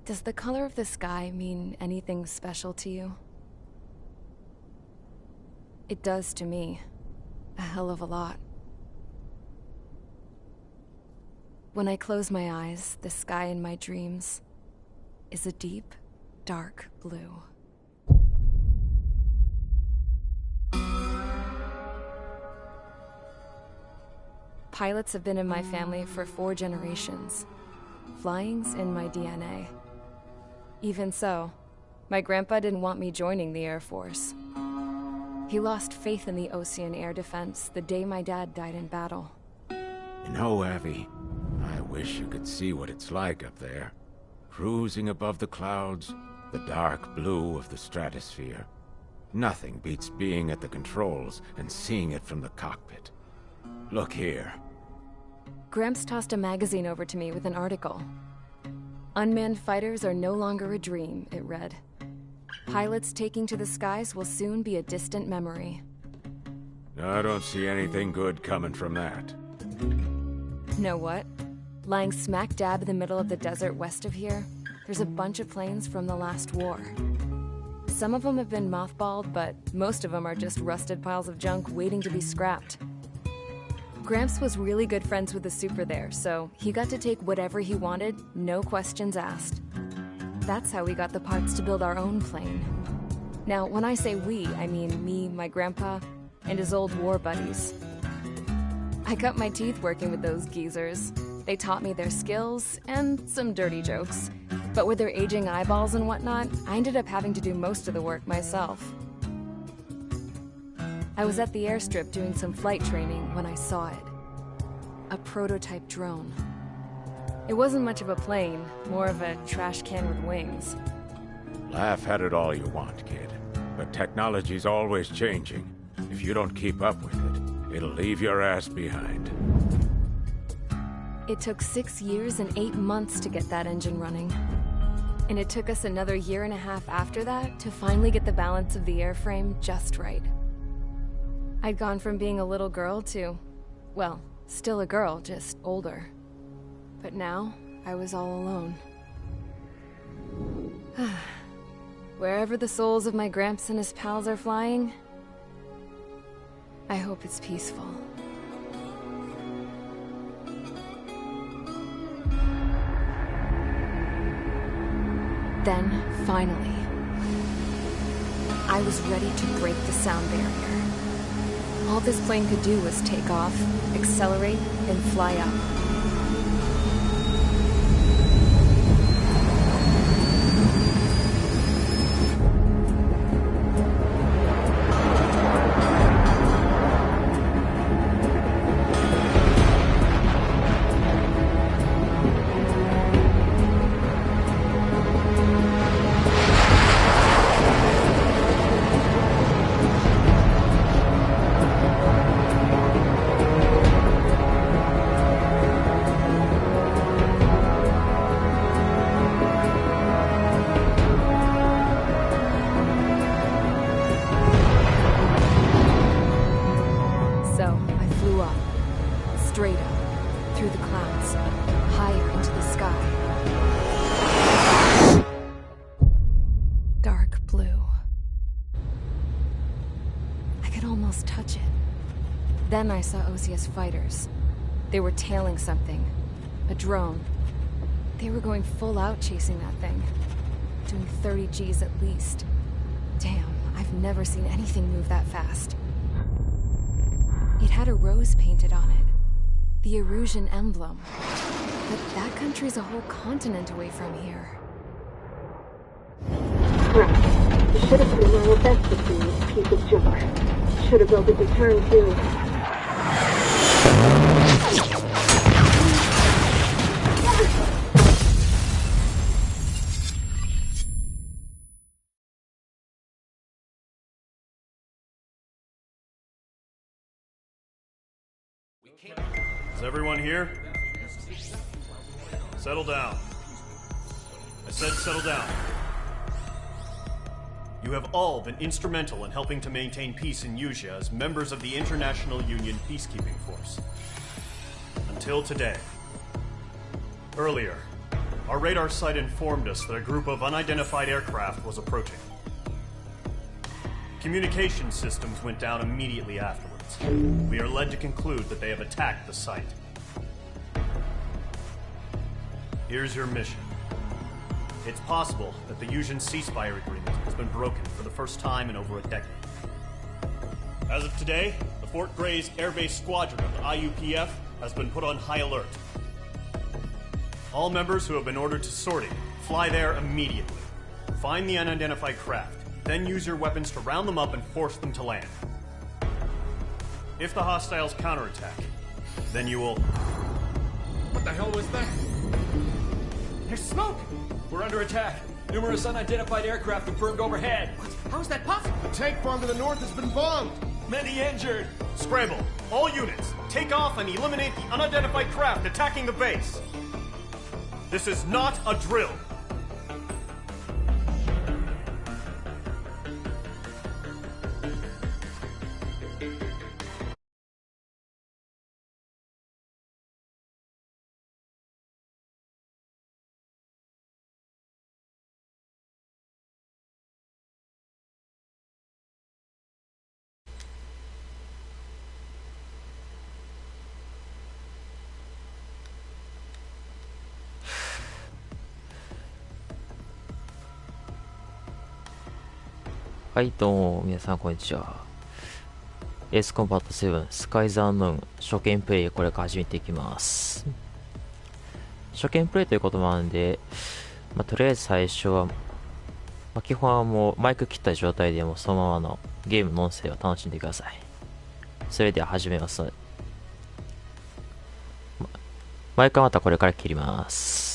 Does the color of the sky mean anything special to you? It does to me. A hell of a lot. When I close my eyes, the sky in my dreams is a deep, dark blue. Pilots have been in my family for 4 generations. Flying's in my DNA. Even so, my grandpa didn't want me joining the Air Force. He lost faith in the Ocean Air Defense the day my dad died in battle. You know, Abby, I wish you could see what it's like up there. Cruising above the clouds, the dark blue of the stratosphere. Nothing beats being at the controls and seeing it from the cockpit. Look here. Gramps tossed a magazine over to me with an article. Unmanned fighters are no longer a dream, it read. Pilots taking to the skies will soon be a distant memory. I don't see anything good coming from that. Know what? Lying smack dab in the middle of the desert west of here, there's a bunch of planes from the last war. Some of them have been mothballed, but most of them are just rusted piles of junk waiting to be scrapped. Gramps was really good friends with the super there, so he got to take whatever he wanted, no questions asked. That's how we got the parts to build our own plane. Now, when I say we, I mean me, my grandpa, and his old war buddies. I cut my teeth working with those geezers. They taught me their skills, and some dirty jokes. But with their aging eyeballs and whatnot, I ended up having to do most of the work myself. I was at the airstrip doing some flight training when I saw it. A prototype drone. It wasn't much of a plane, more of a trash can with wings. Laugh at it all you want, kid. But technology's always changing. If you don't keep up with it, it'll leave your ass behind. It took 6 years and 8 months to get that engine running. And it took us another 1.5 years after that to finally get the balance of the airframe just right. I'd gone from being a little girl to, well, still a girl, just older. But now, I was all alone. Wherever the souls of my Gramps and his pals are flying, I hope it's peaceful. Then, finally, I was ready to break the sound barrier. All this plane could do was take off, accelerate, and fly up. Straight up, through the clouds, higher into the sky. Dark blue. I could almost touch it. Then I saw OCS fighters. They were tailing something. A drone. They were going full out chasing that thing. Doing 30 Gs at least. Damn, I've never seen anything move that fast. It had a rose painted on it. The Erusian emblem. But that country's a whole continent away from here. Right. You should have been where our best would be, you piece of junk. Should have built a deterrent too. Is everyone here? Settle down. I said settle down. You have all been instrumental in helping to maintain peace in Yuzha as members of the International Union Peacekeeping Force. Until today. Earlier, our radar site informed us that a group of unidentified aircraft was approaching. Communication systems went down immediately afterwards. We are led to conclude that they have attacked the site. Here's your mission. It's possible that the Yuzhan ceasefire agreement has been broken for the first time in over a decade. As of today, the Fort Gray's Airbase Squadron of the IUPF has been put on high alert. All members who have been ordered to sortie, fly there immediately. Find the unidentified craft, then use your weapons to round them up and force them to land. If the hostiles counterattack, then you will... What the hell was that? There's smoke! We're under attack. Numerous unidentified aircraft confirmed overhead. What? How is that possible? The tank farm to the north has been bombed! Many injured! Scramble! All units, take off and eliminate the unidentified craft attacking the base! This is not a drill!はい、どうも、皆さん、こんにちは。エースコンバット7、スカイズ・アンノーン、初見プレイ、これから始めていきます。初見プレイということなんで、とりあえず最初は、基本はもう、マイク切った状態でもそのままのゲームの音声を楽しんでください。それでは始めます。マイクはまたこれから切ります。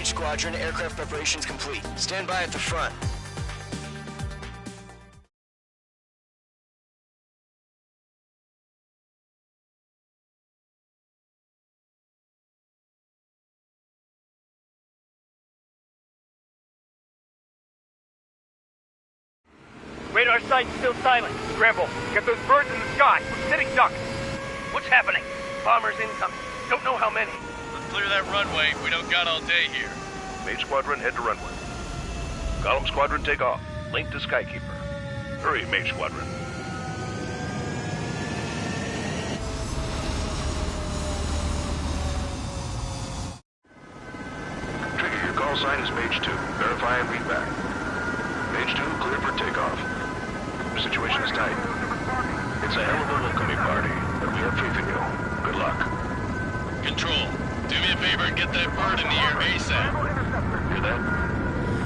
Squadron, aircraft preparations complete. Stand by at the front. Radar site's still silent. Scramble. Get those birds in the sky. We're sitting ducks. What's happening? Bombers incoming. Don't know how many. Let's clear that runway. We don't got all day here. Mage Squadron, head to runway. Column Squadron, take off. Link to Skykeeper. Hurry, Mage Squadron. Trigger, your call sign is Mage 2. Verify and read back. Mage 2, clear for takeoff. The situation is tight. It's a hell of a welcoming party, but we have faith in you. Good luck. Control, do me a favor and get that bird in the air ASAP. Hear that?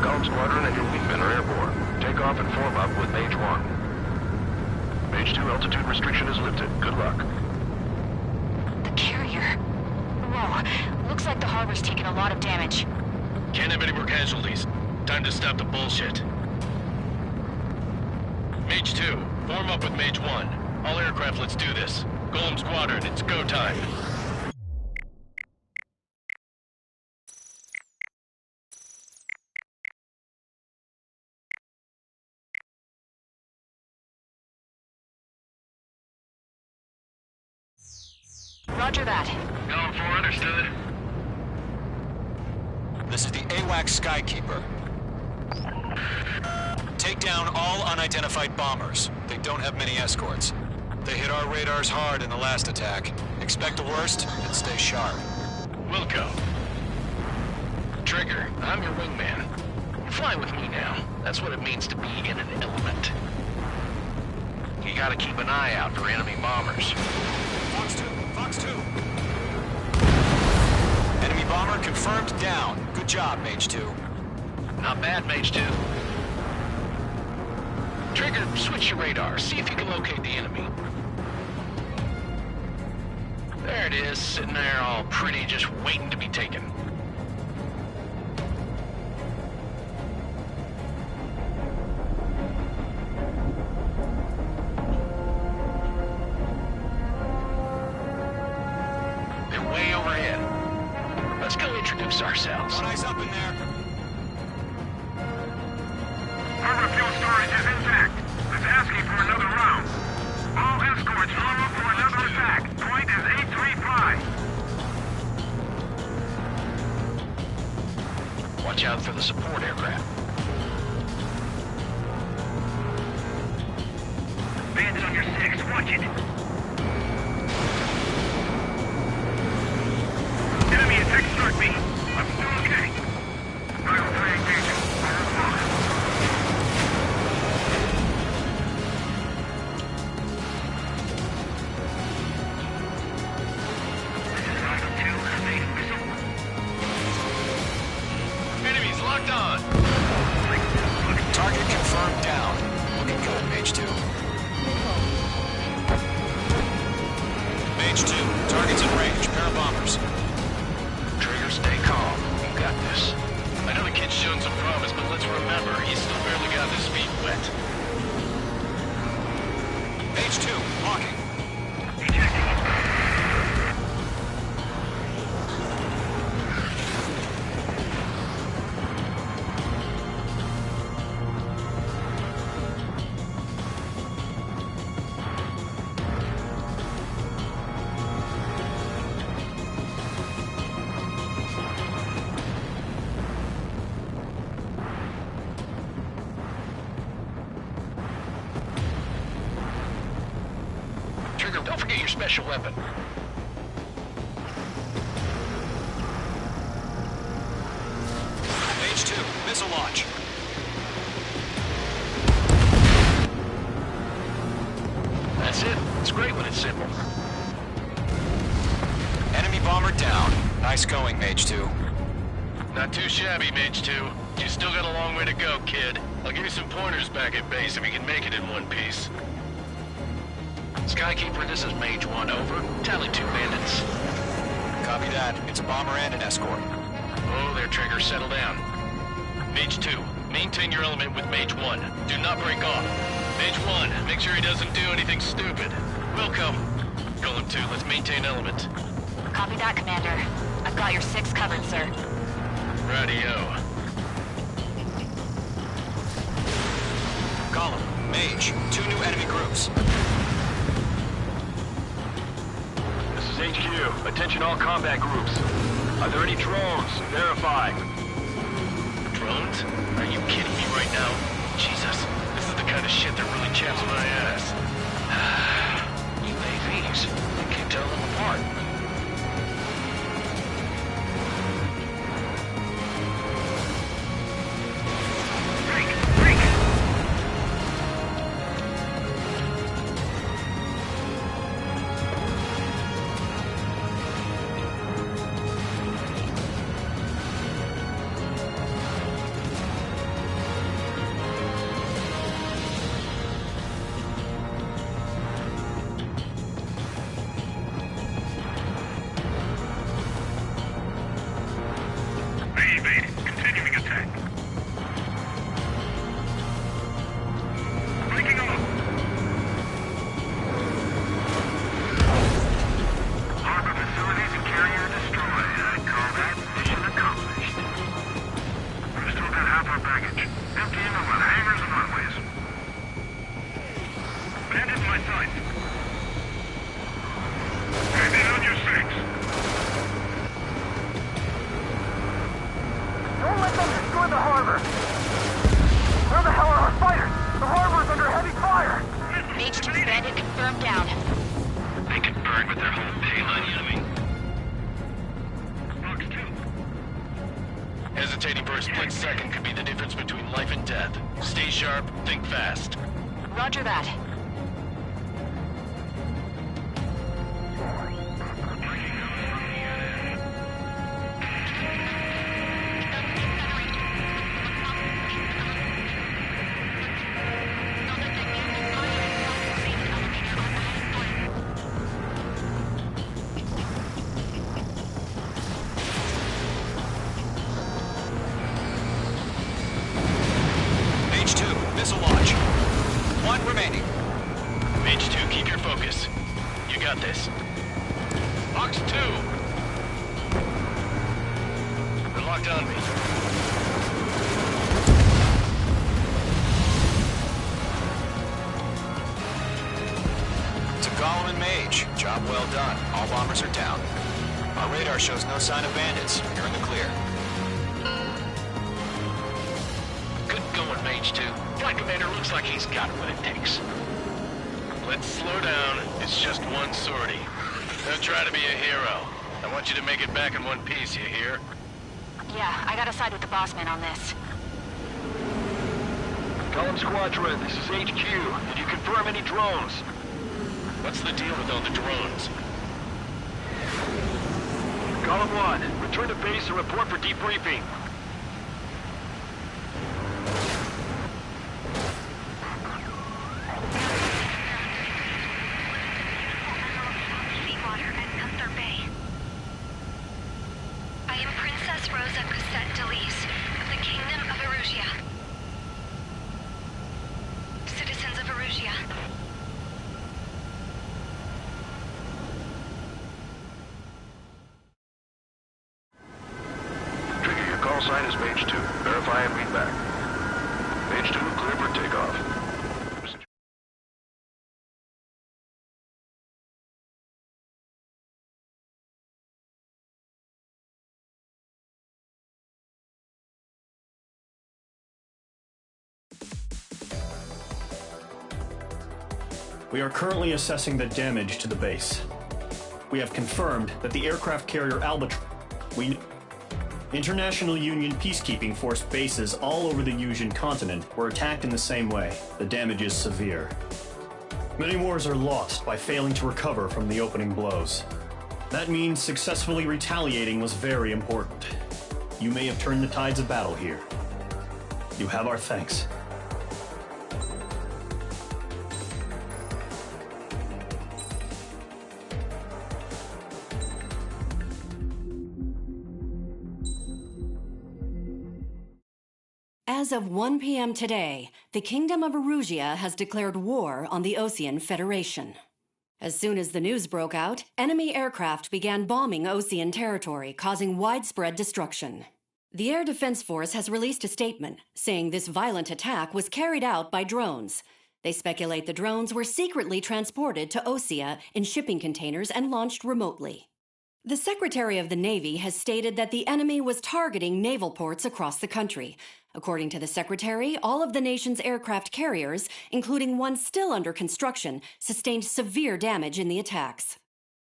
Column Squadron and your wingmen are airborne. Take off and form up with Mage 1. Mage 2, altitude restriction is lifted. Good luck. The carrier. Whoa. Looks Looks like the harbor's taken a lot of damage. Can't have any more casualties. Time to stop the bullshit. Mage 2, form up with Mage 1. All aircraft, let's do this. Golem Squadron, it's go time. Roger that. Going for, understood. This is the AWACS Skykeeper. Take down all unidentified bombers. They don't have many escorts. They hit our radars hard in the last attack. Expect the worst and stay sharp. Wilco. Trigger, I'm your wingman. Fly with me now. That's what it means to be in an element. You gotta keep an eye out for enemy bombers. Fox 2, Fox 2. Enemy bomber confirmed down. Good job, Mage 2. Not bad, Mage 2. Trigger, switch your radar. See if you can locate the enemy. There it is, sitting there all pretty, just waiting to be taken. They're way overhead. Let's go introduce ourselves. One eye's up in there. Harbor fuel storage is intact. It's asking for another round. All escorts arm up for another attack. Point is 835. Watch out for the support aircraft. Bandit on your 6, watch it. Enemy attack struck me. I'm still okay. Final 3 engaging. Enemies locked on. Target confirmed down. Looking good, Mage 2. Mage 2, target's in range. Pair of bombers. Trigger, stay calm. You got this. I know the kid's shown some promise, but let's remember, he's still barely got his feet wet. Mage 2, walking. Trigger, don't forget your special weapon. Mage 2, missile launch. That's it. It's great when it's simple. Enemy bomber down. Nice going, Mage 2. Not too shabby, Mage 2. You still got a long way to go, kid. I'll give you some pointers back at base if you can make it in one piece. Skykeeper, this is Mage 1, over. Tally 2 bandits. Copy that. It's a bomber and an escort. Oh, there, Trigger. Settle down. Mage 2, maintain your element with Mage 1. Do not break off. Mage 1, make sure he doesn't do anything stupid. Wilco. Golem 2, let's maintain element. Copy that, Commander. I've got your 6 covered, sir. Radio. Column, Mage, 2 new enemy groups. This is HQ. Attention all combat groups. Are there any drones? Verify. Drones? Are you kidding me right now? Jesus, this is the kind of shit that really chaps my ass. UAVs. I can't tell them apart. hesitating for a split second could be the difference between life and death. Stay sharp, think fast. Roger that. Missile launch. One remaining. Mage 2, keep your focus. You got this. Box 2! They're locked on me. To Golem and Mage, job well done. All bombers are down. Our radar shows no sign of bandits. You're in the clear. Good going, Mage 2. Flight Commander looks like he's got what it takes. Let's slow down. It's just one sortie. Don't try to be a hero. I want you to make it back in one piece, you hear? Yeah, I gotta side with the boss man on this. Column Squadron, this is HQ. Did you confirm any drones? What's the deal with all the drones? Column 1, return to base and report for debriefing. Call sign is Mage 2. Verify and read back. Mage 2, clear for takeoff. We are currently assessing the damage to the base. We have confirmed that the aircraft carrier Albatross... International Union peacekeeping force bases all over the Yuuzhan continent were attacked in the same way. The damage is severe. Many wars are lost by failing to recover from the opening blows. That means successfully retaliating was very important. You may have turned the tides of battle here. You have our thanks. As of 1 p.m. today, the Kingdom of Erusia has declared war on the Osean Federation. As soon as the news broke out, enemy aircraft began bombing Osean territory, causing widespread destruction. The Air Defense Force has released a statement saying this violent attack was carried out by drones. They speculate the drones were secretly transported to Osea in shipping containers and launched remotely. The Secretary of the Navy has stated that the enemy was targeting naval ports across the country. According to the Secretary, all of the nation's aircraft carriers, including one still under construction, sustained severe damage in the attacks.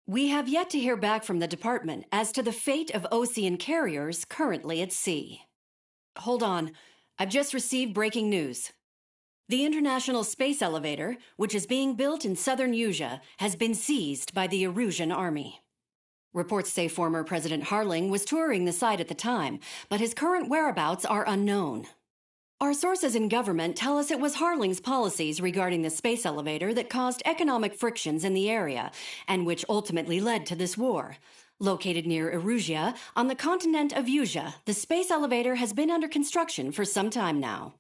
We have yet to hear back from the department as to the fate of Osean carriers currently at sea. Hold on. I've just received breaking news. The International Space Elevator, which is being built in southern Yuuzhan, has been seized by the Erusian army. Reports say former President Harling was touring the site at the time, but his current whereabouts are unknown. Our sources in government tell us it was Harling's policies regarding the space elevator that caused economic frictions in the area, and which ultimately led to this war. Located near Erusia, on the continent of Yuuzhan, the space elevator has been under construction for some time now.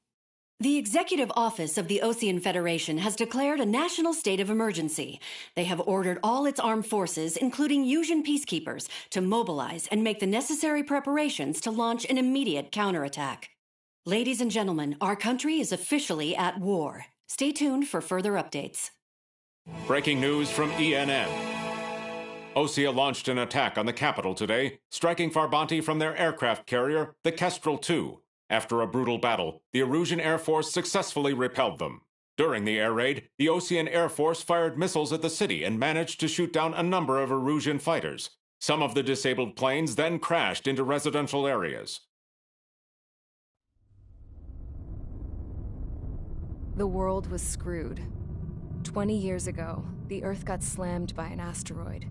The Executive Office of the Osean Federation has declared a national state of emergency. They have ordered all its armed forces, including Yuuzhan peacekeepers, to mobilize and make the necessary preparations to launch an immediate counterattack. Ladies and gentlemen, our country is officially at war. Stay tuned for further updates. Breaking news from ENN. Osea launched an attack on the capital today, striking Farbanti from their aircraft carrier, the Kestrel II. After a brutal battle, the Erusian Air Force successfully repelled them. During the air raid, the Osean Air Force fired missiles at the city and managed to shoot down a number of Erusian fighters. Some of the disabled planes then crashed into residential areas. The world was screwed. 20 years ago, the Earth got slammed by an asteroid.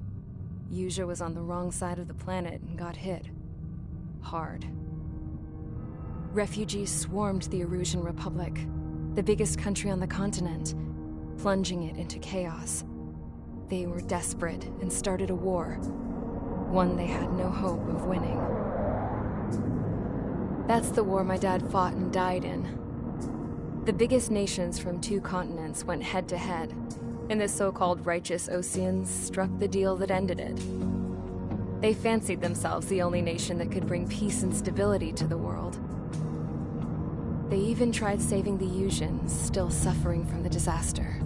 Usha was on the wrong side of the planet and got hit. Hard. Refugees swarmed the Erusian Republic, the biggest country on the continent, plunging it into chaos. They were desperate and started a war, one they had no hope of winning. That's the war my dad fought and died in. The biggest nations from 2 continents went head-to-head, and the so-called righteous Oseans struck the deal that ended it. They fancied themselves the only nation that could bring peace and stability to the world. They even tried saving the Usians, still suffering from the disaster.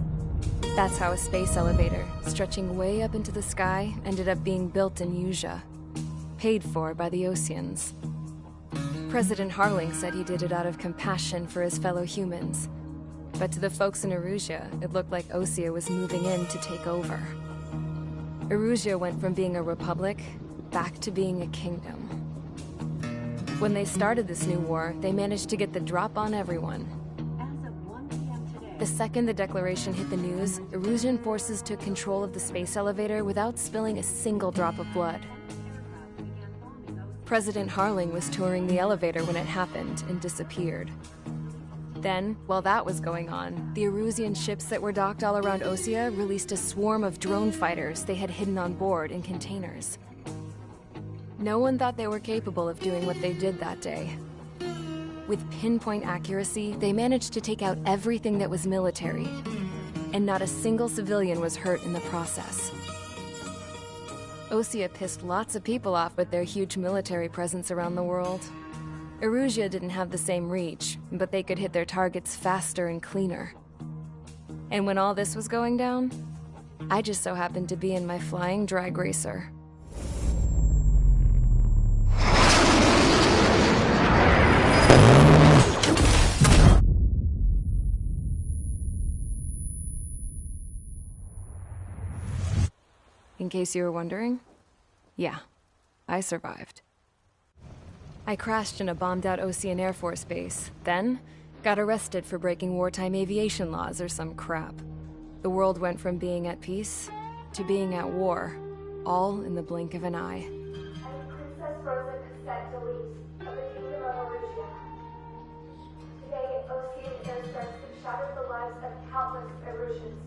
That's how a space elevator, stretching way up into the sky, ended up being built in Usha, paid for by the Oseans. President Harling said he did it out of compassion for his fellow humans. But to the folks in Erusia, it looked like Osea was moving in to take over. Erusia went from being a republic back to being a kingdom. When they started this new war, they managed to get the drop on everyone. The second the declaration hit the news, Erusian forces took control of the space elevator without spilling a single drop of blood. President Harling was touring the elevator when it happened and disappeared. Then, while that was going on, the Erusian ships that were docked all around Osea released a swarm of drone fighters they had hidden on board in containers. No one thought they were capable of doing what they did that day. With pinpoint accuracy, they managed to take out everything that was military, and not a single civilian was hurt in the process. Osea pissed lots of people off with their huge military presence around the world. Erusia didn't have the same reach, but they could hit their targets faster and cleaner. And when all this was going down, I just so happened to be in my flying drag racer. In case you were wondering, yeah, I survived. I crashed in a bombed-out Osean Air Force base, then got arrested for breaking wartime aviation laws or some crap. The world went from being at peace to being at war, all in the blink of an eye. Princess Rosa Cassette Delete of the Kingdom of Erusia. Today, Osean airstrikes have shattered the lives of countless Erusians.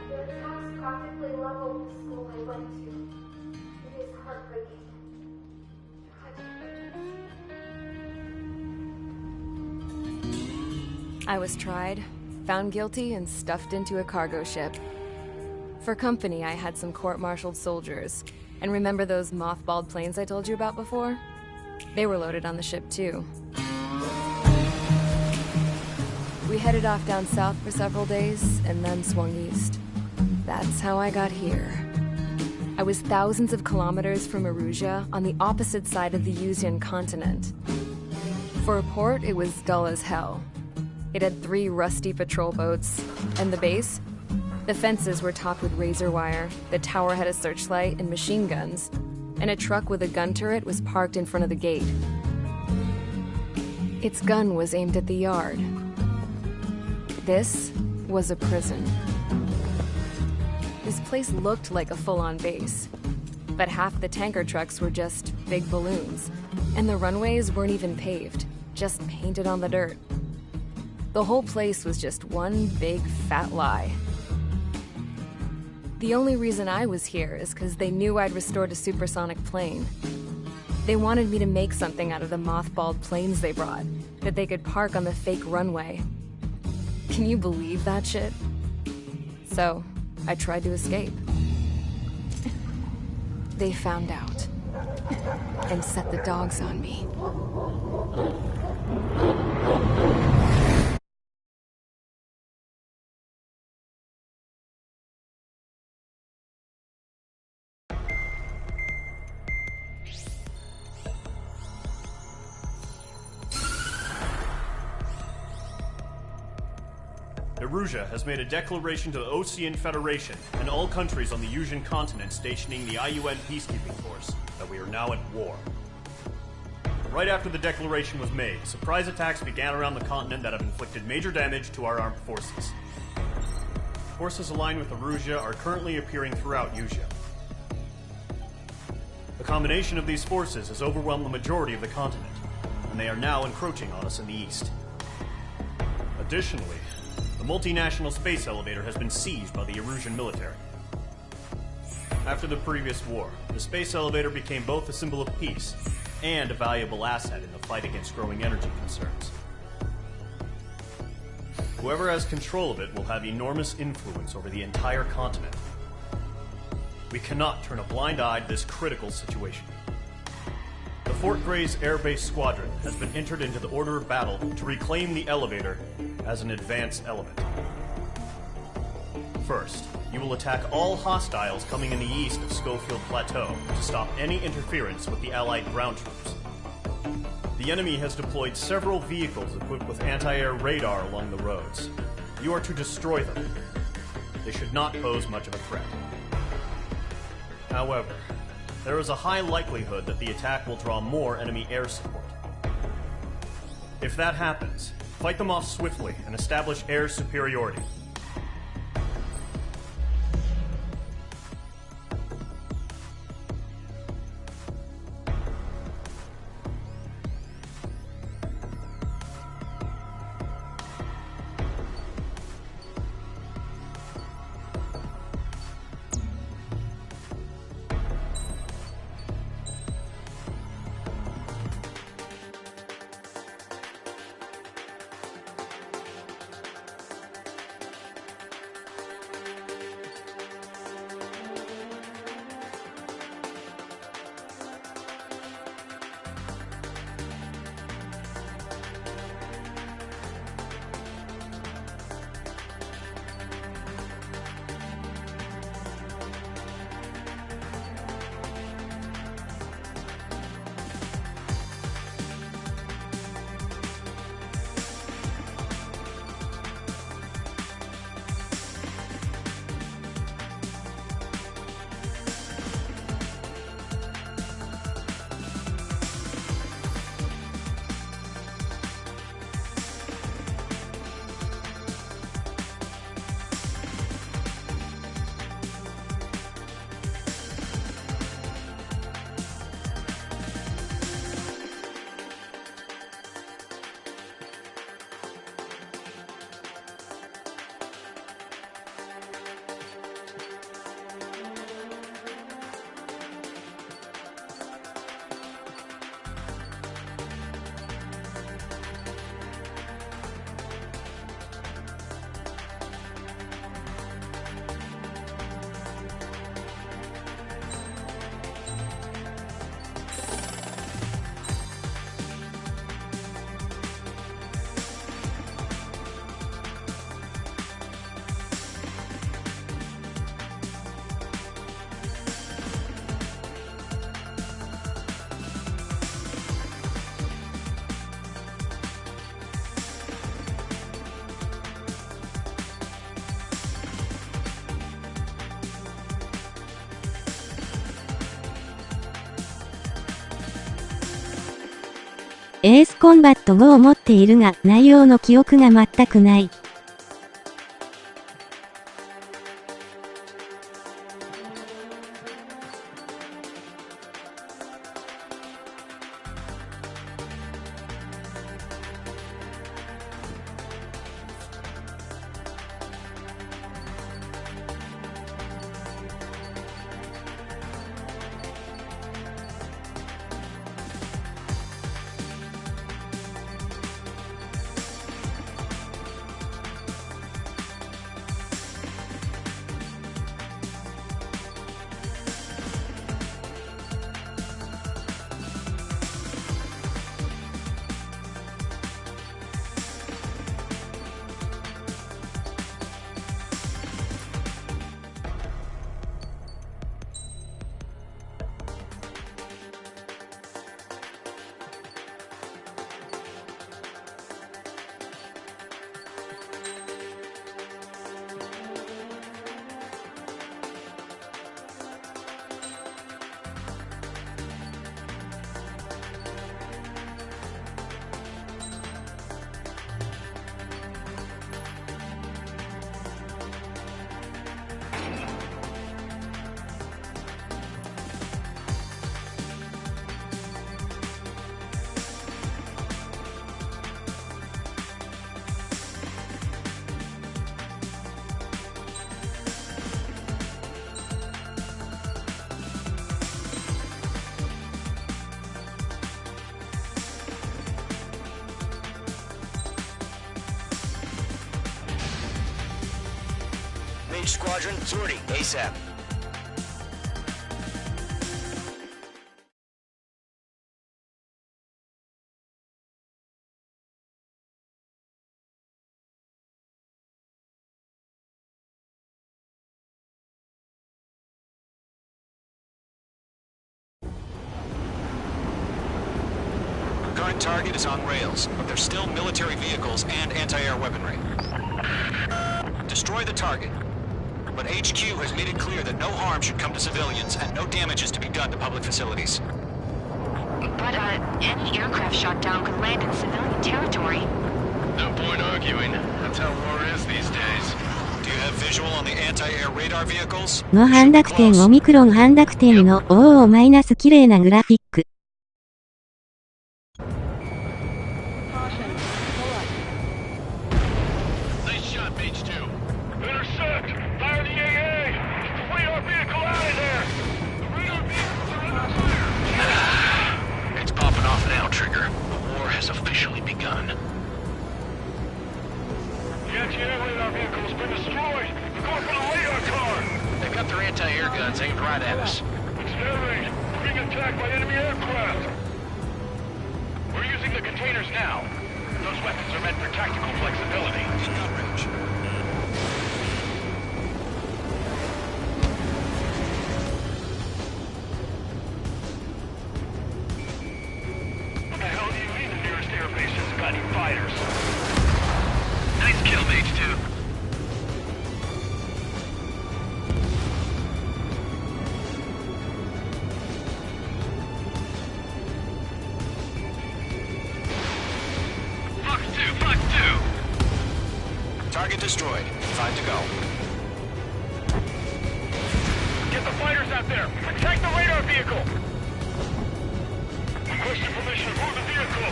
Their attacks practically leveled the school I went to. It is heartbreaking. I was tried, found guilty, and stuffed into a cargo ship. For company, I had some court-martialed soldiers. And remember those mothballed planes I told you about before? They were loaded on the ship, too. We headed off down south for several days, and then swung east. That's how I got here. I was thousands of kilometers from Erusia, on the opposite side of the Usian continent. For a port, it was dull as hell. It had 3 rusty patrol boats, and the base? The fences were topped with razor wire, the tower had a searchlight and machine guns, and a truck with a gun turret was parked in front of the gate. Its gun was aimed at the yard. This was a prison. This place looked like a full-on base, but half the tanker trucks were just big balloons, and the runways weren't even paved, just painted on the dirt. The whole place was just one big fat lie. The only reason I was here is because they knew I'd restored a supersonic plane. They wanted me to make something out of the mothballed planes they brought, that they could park on the fake runway. Can you believe that shit? So, I tried to escape. They found out, and set the dogs on me. Erusia has made a declaration to the Osean Federation and all countries on the Usian continent stationing the IUN peacekeeping force that we are now at war. right after the declaration was made, surprise attacks began around the continent that have inflicted major damage to our armed forces. Forces aligned with Erusia are currently appearing throughout Usea. The combination of these forces has overwhelmed the majority of the continent, and they are now encroaching on us in the east. Additionally, the multinational space elevator has been seized by the Erusian military. After the previous war, the space elevator became both a symbol of peace and a valuable asset in the fight against growing energy concerns. Whoever has control of it will have enormous influence over the entire continent. We cannot turn a blind eye to this critical situation. The Fort Gray's Air Base Squadron has been entered into the order of battle to reclaim the elevator as an advance element. First, you will attack all hostiles coming in the east of Schofield Plateau to stop any interference with the Allied ground troops. The enemy has deployed several vehicles equipped with anti-air radar along the roads. You are to destroy them. They should not pose much of a threat. However, there is a high likelihood that the attack will draw more enemy air support. If that happens, fight them off swiftly and establish air superiority.エースコンバット5を持っているが、内容の記憶が全くない。Each squadron, sortie, ASAP. Current target is on rails, but there's still military vehicles and anti-air weaponry. Destroy the target. But HQ has made it clear that no harm should come to civilians and no damage is to be done to public facilities. But, any aircraft shot down could land in civilian territory. No point arguing. That's how war is these days. Do you have visual on the anti-air radar vehicles? の半濁点オミクロン半濁点の OO- 綺麗なグラフィック。Nice shot, Mage 2. Intercept! Fire the AA! Get the radar vehicle out of there! The radar vehicles are under fire! It's popping off now, Trigger. The war has officially begun. The anti-air radar vehicle's been destroyed! They're going for the radar car! They've got their anti-air guns aimed right at us. It's air raid! We're being attacked by enemy aircraft! We're using the containers now. Those weapons are meant for tactical flexibility. In gun range. What the hell do you mean the nearest airbase hasn't got any fighters? Nice kill, Mage 2. Target destroyed. 5 to go. Get the fighters out there! Protect the radar vehicle! Requesting permission to move the vehicle!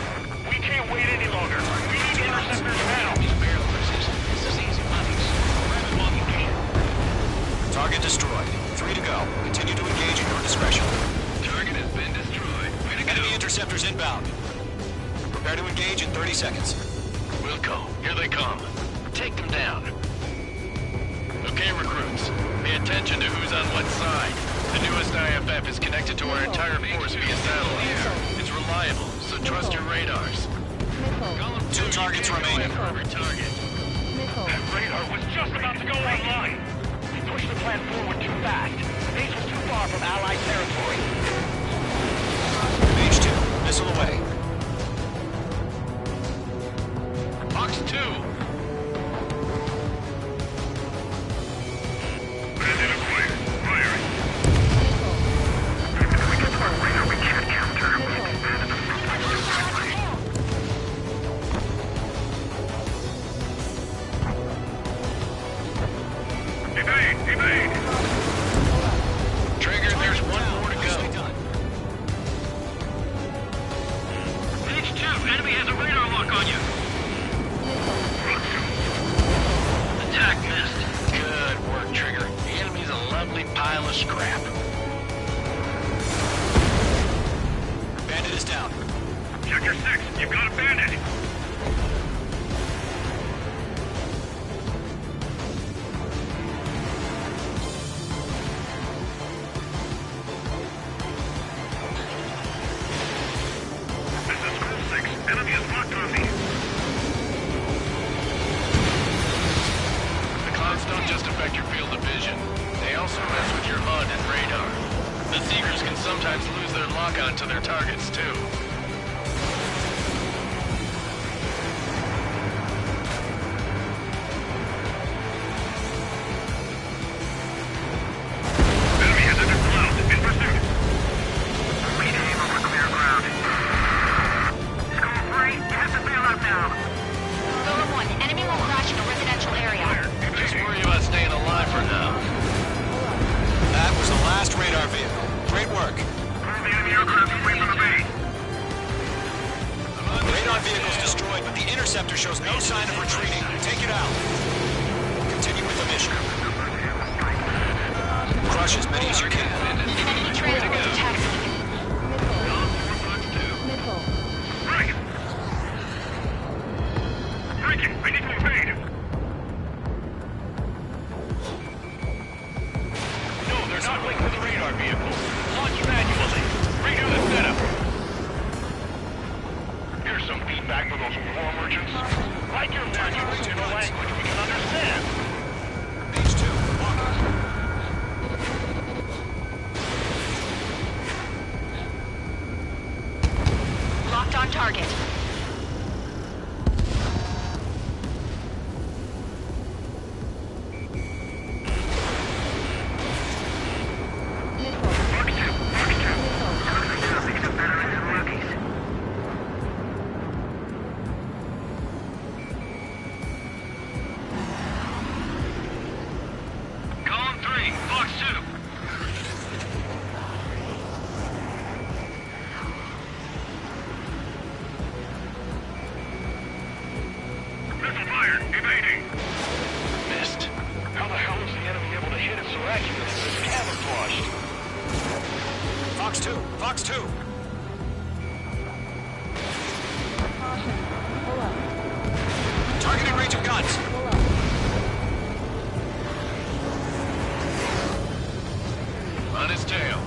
We can't wait any longer! We need interceptors now! This is easy money. Grab it while you can. Target destroyed. 3 to go. Continue to engage at your discretion. Target has been destroyed. Way to go. Enemy interceptors inbound. Prepare to engage in 30 seconds. Wilco, here they come. Take them down. Okay, recruits. Pay attention to who's on what side. The newest IFF is connected to our entire force via satellite. It's reliable, so trust your radars. 2 targets remaining. For every target. That radar was just about to go online! We pushed the plan forward too fast. The base was too far from Allied territory. Mage 2, missile away. Box 2. Bandit acquired. Firing. If we get to our radar, we can't counter him. Evade! Evade! Trigger, there's one more to go. Page 2, enemy has a radar lock on you. Attack missed. Good work, Trigger. The enemy's a lovely pile of scrap. Bandit is down. Check your 6. You've got a bandit. This is School 6. Enemy is locked on me. The clouds don't just affect your field of vision. They also mess with your HUD and radar. The Seekers can sometimes lose their lock-on to their targets, too. Enemy has entered clouds. In pursuit. We aim over clear ground. School 3, you have the bailout now. Lower 1, enemy will crash in a residential area. Just worry about staying alive for now. That was the last radar vehicle. Great work. Move the enemy aircraft away from the base. Radar vehicle's destroyed, but the interceptor shows no sign of retreating. Take it out. Continue with the mission. Crush as many as you can. Enemy transport to taxi. Break! Breaking! I need to evade! those war merchants? Write your manuals in a language we can understand. Page 2, walking. Locked on target. Column 3, Fox 2. Missile fired, evading. Missed. How the hell is the enemy able to hit it so accurately? It's camouflaged. Fox 2, Fox 2. Targeting range of guns. On his tail.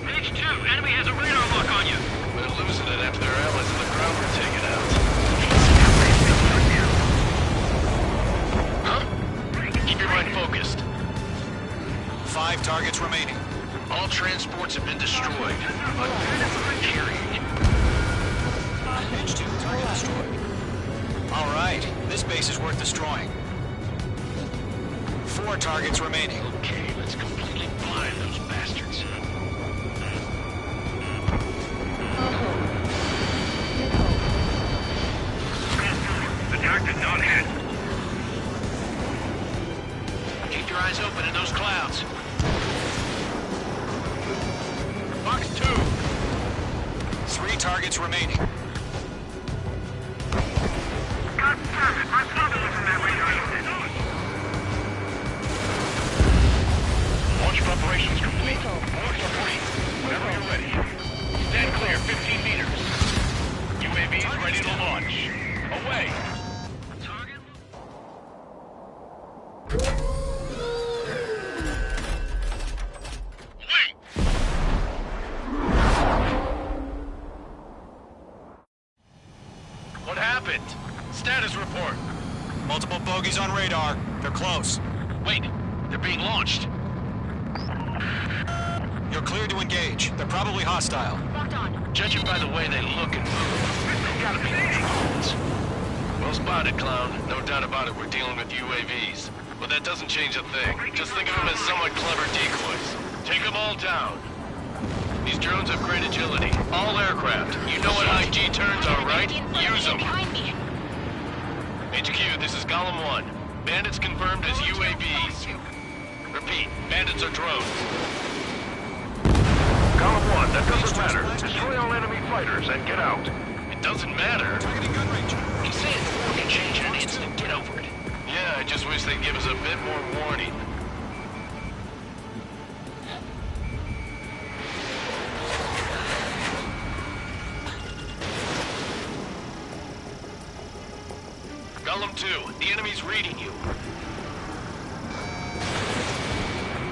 Page 2, enemy has a radar lock on you. They're losing it after their allies on the ground were taken out. Huh? Keep your mind focused. 5 targets remaining. All transports have been destroyed. Page 2, target destroyed. All right, this base is worth destroying. 4 targets remaining. Okay, let's completely blind those bastards. The target not hit. Keep your eyes open in those clouds. Fox 2. 3 targets remaining. God damn it, my father was in that radar. Launch preparations complete. Launch complete. Whenever you're ready. Stand clear, 15 meters. UAVs ready to launch. Away. What happened? Status report. Multiple bogeys on radar. They're close. Wait, they're being launched. You're cleared to engage. They're probably hostile. Locked on. Judging by the way they look and move, they gotta be clones. Well spotted, clown. No doubt about it, we're dealing with UAVs. But that doesn't change a thing. Just think of them as somewhat clever decoys. Take them all down. These drones have great agility. All aircraft. You know what high G turns are, right? Use them. Behind me. HQ, this is Column 1. Bandits confirmed as UAVs. Repeat, bandits are drones. Column 1, that doesn't matter. Destroy all enemy fighters and get out. It doesn't matter. Targeting gun range. He's saying the war can change in an instant. Get over it. Yeah, I just wish they'd give us a bit more warning. Column 2, the enemy's reading you.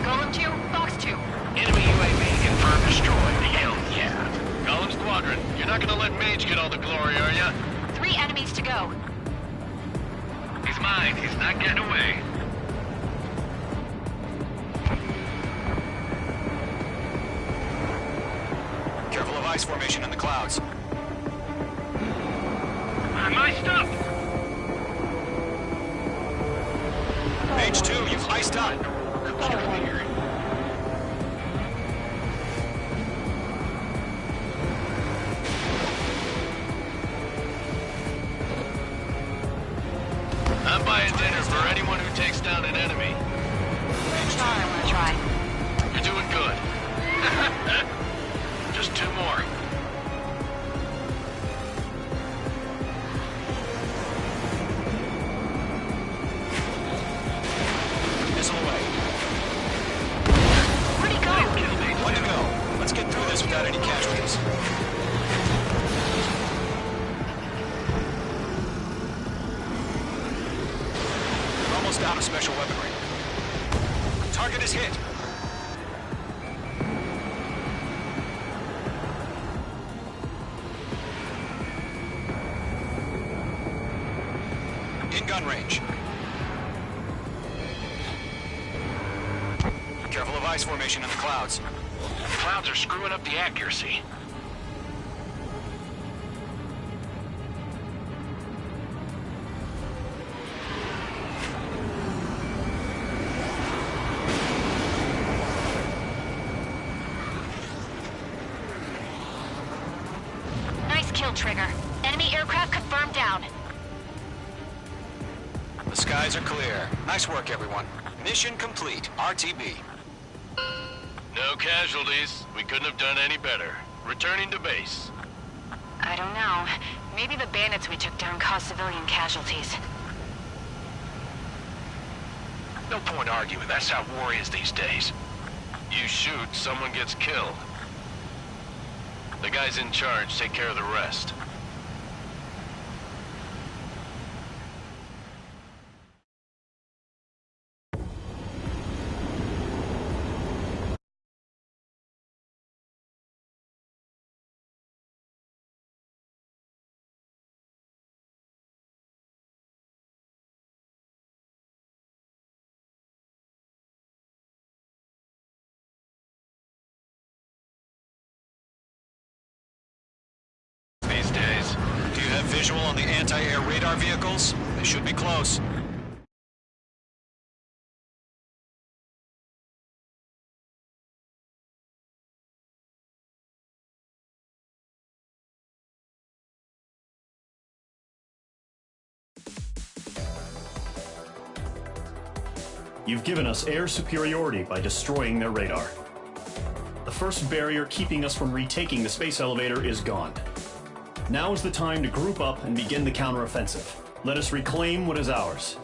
Column 2, Fox 2. Enemy UAV confirmed destroyed. Hell yeah. Column Squadron, you're not gonna let Mage get all the glory, are ya? 3 enemies to go. He's mine. He's not getting away. Careful of ice formation in the clouds. My stuff! Page 2, you've iced up. I'm buying dinner for anyone who takes down an enemy. Sorry, I'm gonna try. You're doing good. Just 2 more. Missile away. Where'd he go? 1 to go. Let's get through this without any casualties. We're almost out of special weaponry. Target is hit. careful of ice formation in the clouds. The clouds are screwing up the accuracy. Nice kill, Trigger. Enemy aircraft confirmed down. The skies are clear. Nice work, everyone. Mission complete. RTB. No casualties. We couldn't have done any better. Returning to base. I don't know. Maybe the bandits we took down caused civilian casualties. No point arguing. That's how war is these days. You shoot, someone gets killed. The guys in charge take care of the rest. These days. Do you have visual on the anti-air radar vehicles? They should be close. You've given us air superiority by destroying their radar. The first barrier keeping us from retaking the space elevator is gone. Now is the time to group up and begin the counteroffensive. Let us reclaim what is ours.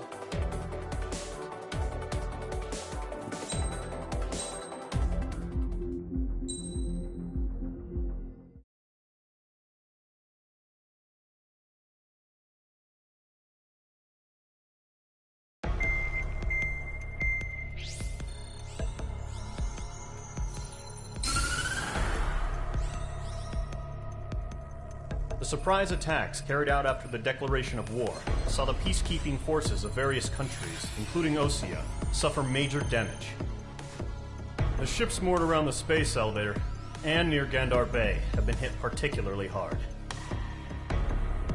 The surprise attacks carried out after the declaration of war saw the peacekeeping forces of various countries, including Osea, suffer major damage. The ships moored around the space elevator and near Gandar Bay have been hit particularly hard.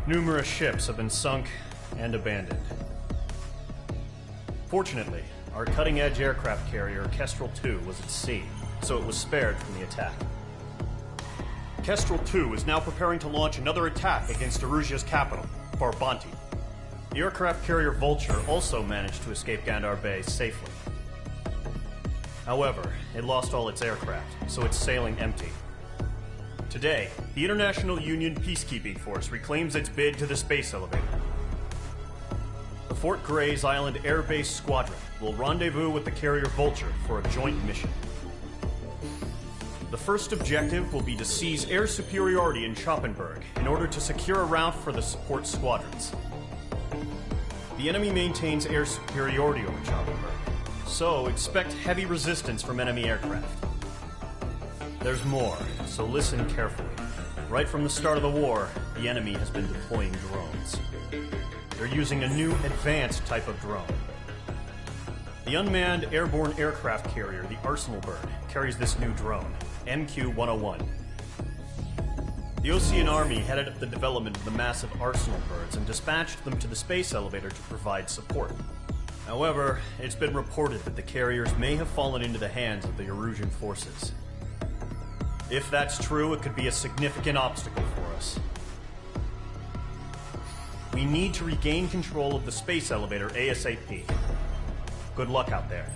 Numerous ships have been sunk and abandoned. Fortunately, our cutting-edge aircraft carrier Kestrel 2 was at sea, so it was spared from the attack. Kestrel 2 is now preparing to launch another attack against Erusia's capital, Farbanti. The aircraft carrier Vulture also managed to escape Gandar Bay safely. However, it lost all its aircraft, so it's sailing empty. Today, the International Union Peacekeeping Force reclaims its bid to the space elevator. The Fort Gray's Island Air Base Squadron will rendezvous with the carrier Vulture for a joint mission. The first objective will be to seize air superiority in Schoppenberg in order to secure a route for the support squadrons. The enemy maintains air superiority over Schoppenberg, so expect heavy resistance from enemy aircraft. There's more, so listen carefully. Right from the start of the war, the enemy has been deploying drones. They're using a new advanced type of drone. The unmanned airborne aircraft carrier, the Arsenal Bird, carries this new drone, MQ-101. The Osean Army headed up the development of the massive Arsenal Birds and dispatched them to the space elevator to provide support. However, it's been reported that the carriers may have fallen into the hands of the Erusian forces. If that's true, it could be a significant obstacle for us. We need to regain control of the space elevator ASAP. Good luck out there.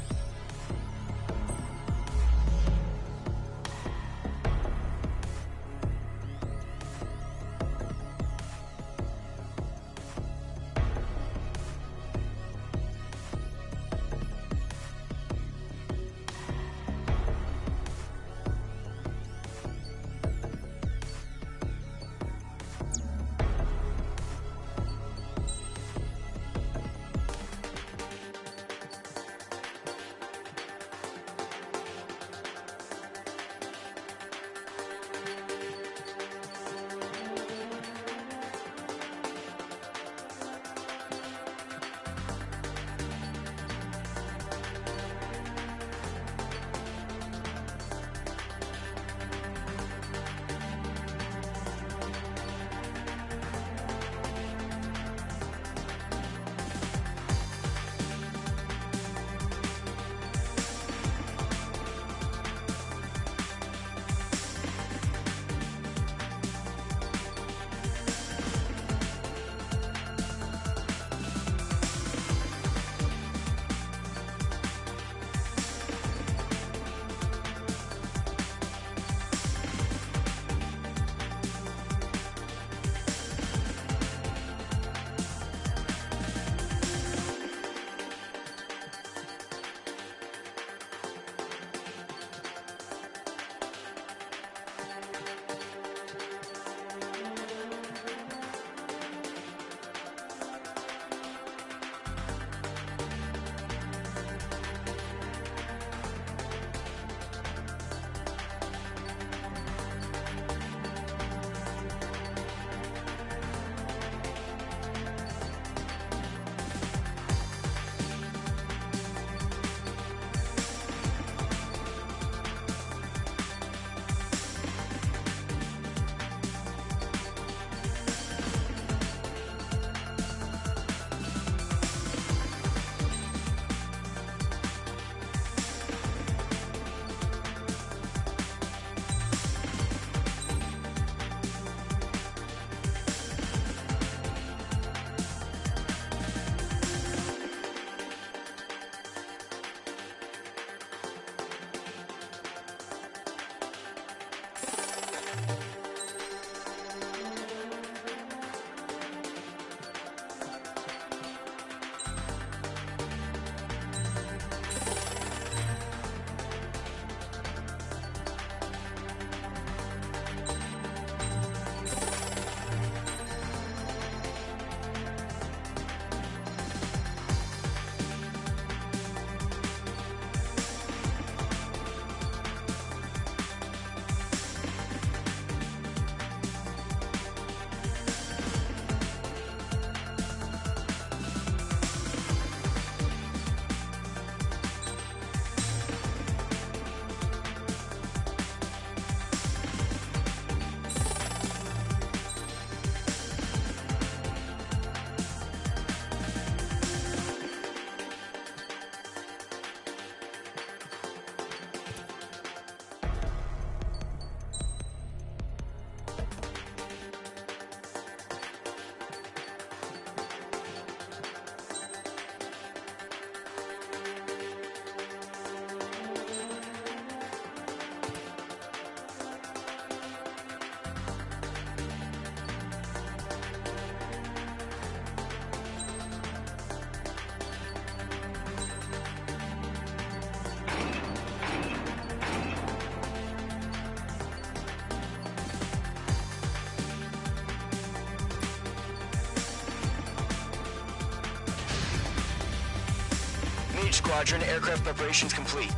Mage Squadron, aircraft preparations complete.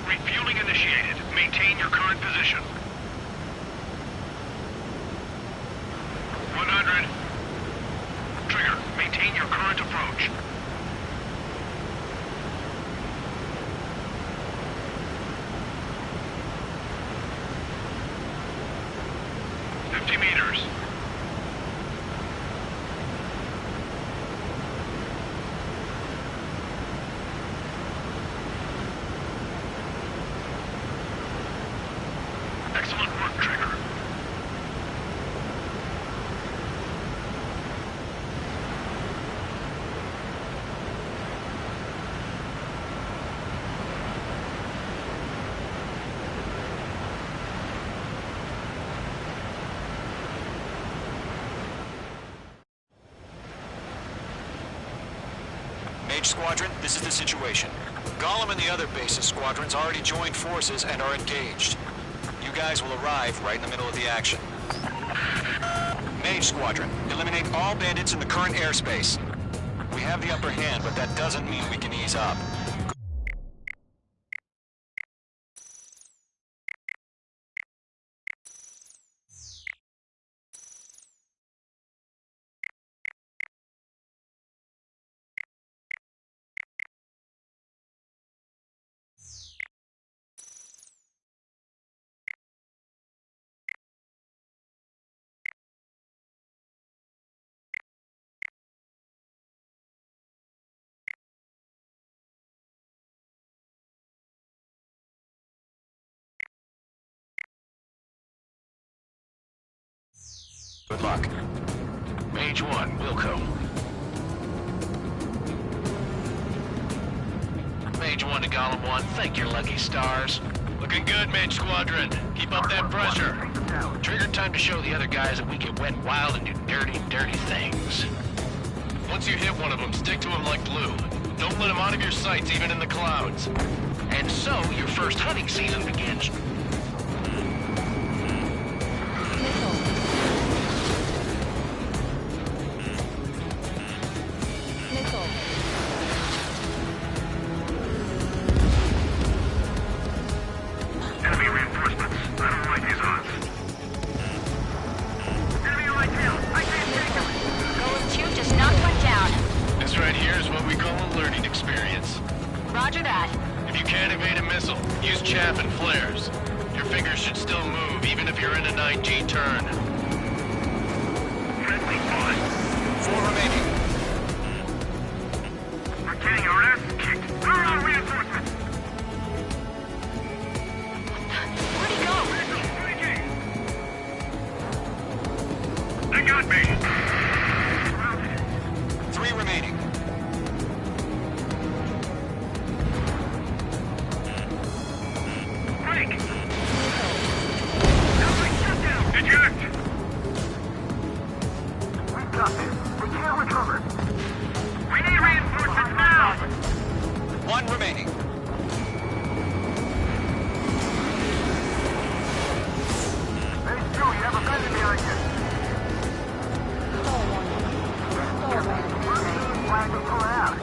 Refueling initiated. Maintain your current position. 100. Trigger, maintain your current approach. 50 meters. Excellent work, Trigger. Mage Squadron, this is the situation. Gollum and the other base's squadrons already joined forces and are engaged. You guys will arrive right in the middle of the action. Mage Squadron, eliminate all bandits in the current airspace. We have the upper hand, but that doesn't mean we can ease up. Good luck. Mage 1, Wilco. Mage 1 to Gollum 1, thank your lucky stars. Looking good, Mage Squadron. Keep up that pressure. Trigger time to show the other guys that we get wet and wild and do dirty, dirty things. Once you hit one of them, stick to him like glue. Don't let him out of your sights, even in the clouds. And so, your first hunting season begins. Enemy reinforcements. I don't like these odds. Enemy light down. I can't take him. Golem 2 just knocked one down. This right here is what we call a learning experience. Roger that. If you can't evade a missile, use chaff and flares. Your fingers should still move, even if you're in a 9G turn. Friendly fun. 4 remaining. We're getting our ass kicked. Where are our reinforcements? Where'd he go? They got me. 3 remaining. Break. Eject. We got this. We can't recover. We need reinforcements now. 1 remaining. Hey, Stu, you have a bandit behind you. Flag will pull out.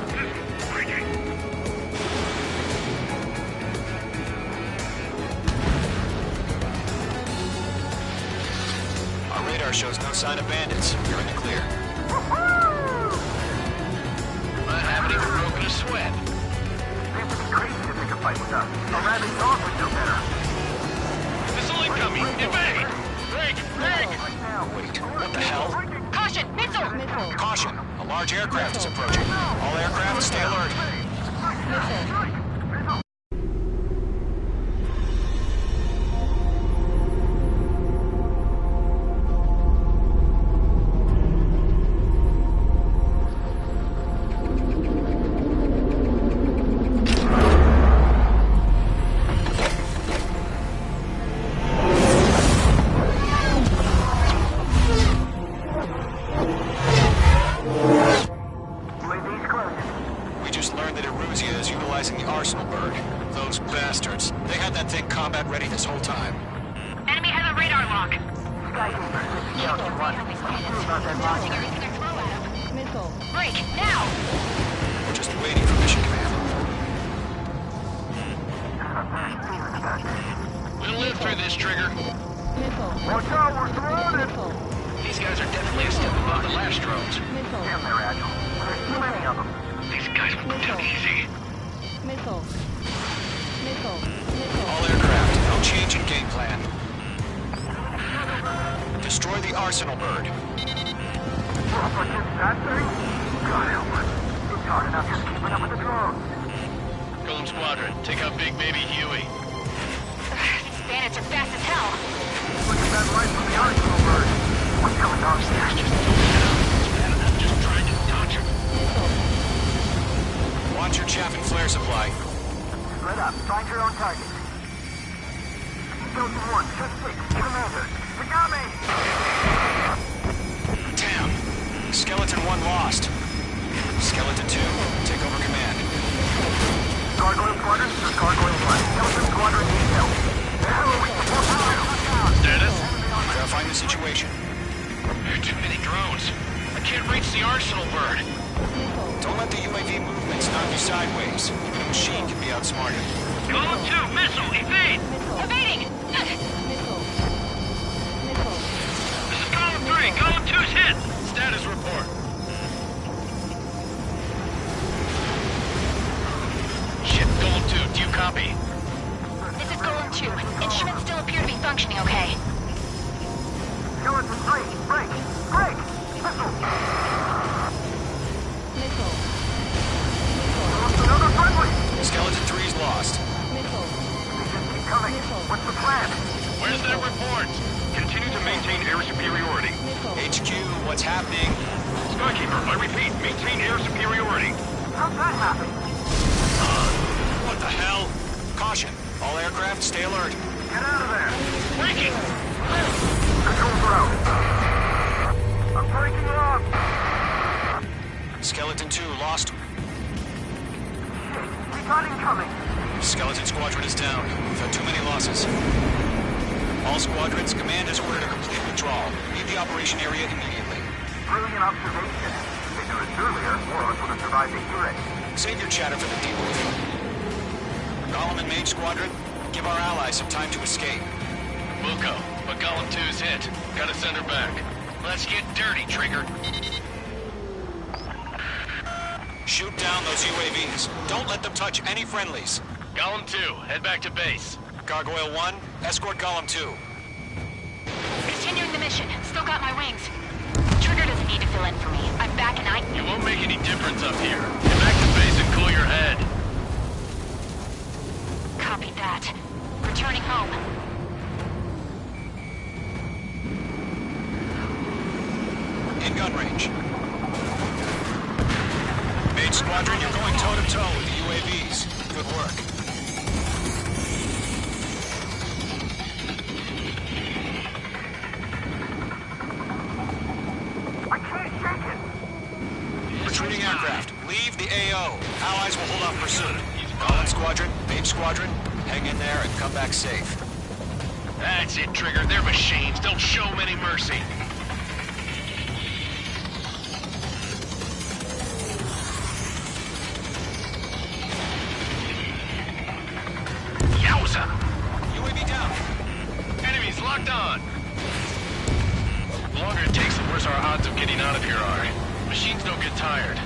Our radar shows no sign of bandits. You're in the clear. I haven't even broken a sweat. Seems to be crazy to pick a fight with us. A rabid dog would do better. Missile incoming! Evade! Break! Break! Wait, what the hell? Caution! Missile! Caution! A large aircraft is approaching. All aircraft stay alert. Missile. Break, now! We're just waiting for mission command. We'll live through this, Trigger. Missile. Watch out, we're surrounded! These guys are definitely a step above the last drones. Missile. Damn, they're agile. There's too many of them. These guys will go down easy. Missile. Missile. All aircraft, no change in game plan. Destroy the arsenal bird. That thing? God help us. It's hard enough just keeping up with the drones. Golem Squadron, take out Big Baby Huey. These bandits are fast as hell. Look at that light from the arsenal bird. What's coming downstairs? Just trying to dodge him. Watch your chaff and flare supply. Split up. Find your own target. Skeleton 1, just 6. Commander. You got me! Damn. Skeleton 1 lost. Skeleton 2, take over command. Gargoyle Squadron, this is Gargoyle 1. Skeleton Squadron detail. Status? Verifying the situation. There are too many drones. I can't reach the arsenal bird. Don't let the UAV movements knock you sideways. Even a machine can be outsmarted. Golem 2, missile, evade! Evading! This is Golem 3, Golem 2's hit! Status report. Shit, Golem 2, do you copy? This is Golem 2. Instruments still appear to be functioning okay. Skeleton 3, break! Break! Missile! Missile. Another friendly! Skeleton 3's lost. Missile. Keep coming. What's the plan? Where's that report? Continue to maintain air superiority. HQ, what's happening? Skykeeper, I repeat, maintain air superiority. How's that happen? What the hell? Caution. All aircraft, stay alert. Get out of there! Breaking! Controls are out. I'm breaking it up! Skeleton 2 lost. We got incoming! Skeleton Squadron is down. We've had too many losses. All squadrons, command has ordered a complete withdrawal. Leave the operation area immediately. Brilliant observation. If they knew it earlier, more of us would have survived to hear it. Save your chatter for the debrief. Golem and Mage Squadron, give our allies some time to escape. We'll go, but Golem 2's hit. Gotta send her back. Let's get dirty, Trigger. Shoot down those UAVs. Don't let them touch any friendlies. Golem 2, head back to base. Gargoyle 1, escort Golem 2. Continuing the mission. Still got my wings. Trigger doesn't need to fill in for me. I'm back and I... It won't make any difference up here. Get back to base and cool your head. Copy that. Returning home. In gun range. Mage Squadron, you're going toe-to-toe with the UAVs. Good work. I can't shake it! Retreating aircraft. Leave the AO. Allies will hold off pursuit. Golem Squadron, Mage Squadron, hang in there and come back safe. That's it, Trigger. They're machines. Don't show them any mercy. Yowza! UAV down. Enemies locked on. The longer it takes, the worse our odds of getting out of here are. Machines don't get tired.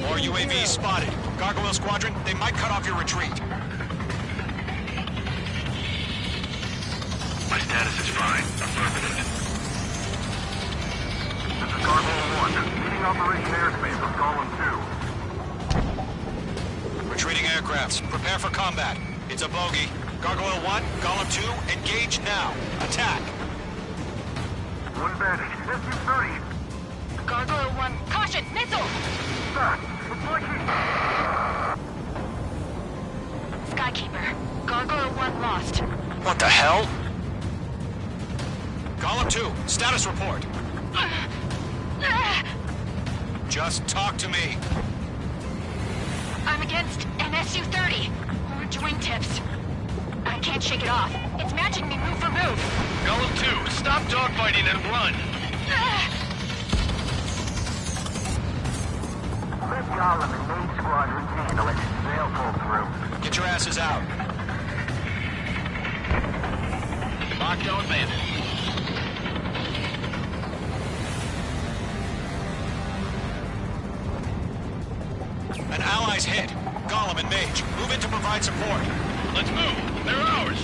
More UAVs spotted. Gargoyle Squadron, they might cut off your retreat. My status is fine. Affirmative. This is Gargoyle 1. Leading Operation Airspace with Golem 2. Retreating aircrafts, prepare for combat. It's a bogey. Gargoyle 1, Golem 2, engage now. Attack. One bandit. SU-30. Gargoyle 1. Caution! Missile! Sir, it's like he... Skykeeper. Gargoyle 1 lost. What the hell? Golem 2, status report. Just talk to me. I'm against an SU-30. Large wingtips. I I can't shake it off. It's matching me move for move. Golem 2, stop dogfighting and run. Let Golem and main squadrons handle it. They'll pull through. Get your asses out. Lockdown bandit. An ally's hit. Golem and Mage, move in to provide support. Let's move. They're ours.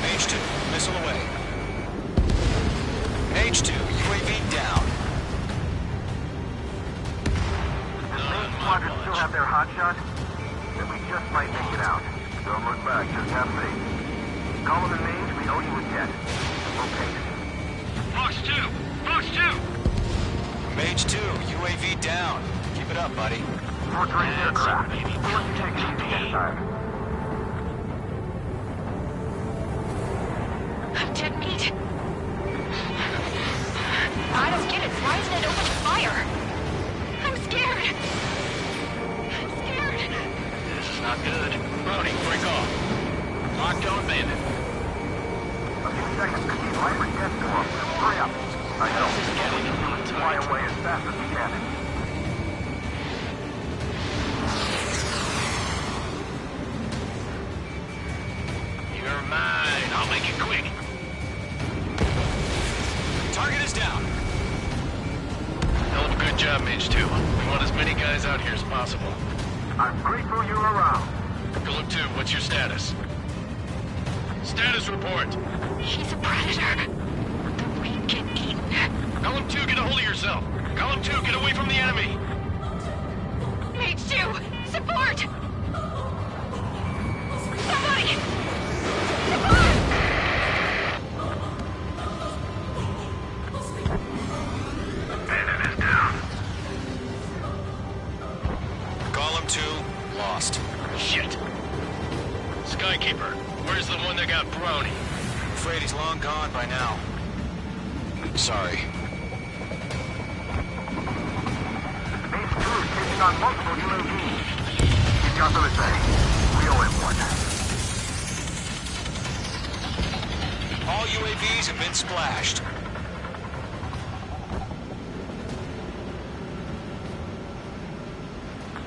Mage 2, missile away. Mage 2, UAV down. Main squadrons still have their hotshot? Then we just might make it out. Don't look back, just have faith. Golem and Mage, we owe you a debt. We'll pay it. Fox 2! Fox 2! Mage 2, UAV down. Keep it up, buddy. Portrait aircraft. Let's take it easy inside. I'm dead meat. I don't get it. Why isn't it opening fire? I'm scared. I'm scared. This is not good. Brownie, break off. Lockdown bandit. A few seconds to keep light and get to him. Hurry up. I know. Fly away as fast as we can. You're mine. I'll make it quick. Target is down. Hell of a good job, Mage 2. We want as many guys out here as possible. I'm grateful you're around. Golem 2, what's your status? Status report. He's a predator. We get eaten. Golem 2, get a hold of yourself. Golem 2, get away from the enemy. Mage 2, support! Somebody! Support! Bandit is down. Golem 2, lost. Shit. Skykeeper, where's the one that got Brownie? Afraid he's long gone by now. Sorry. Mage 2 is taking on multiple UAVs. He's got them to say. We owe him one. All UAVs have been splashed.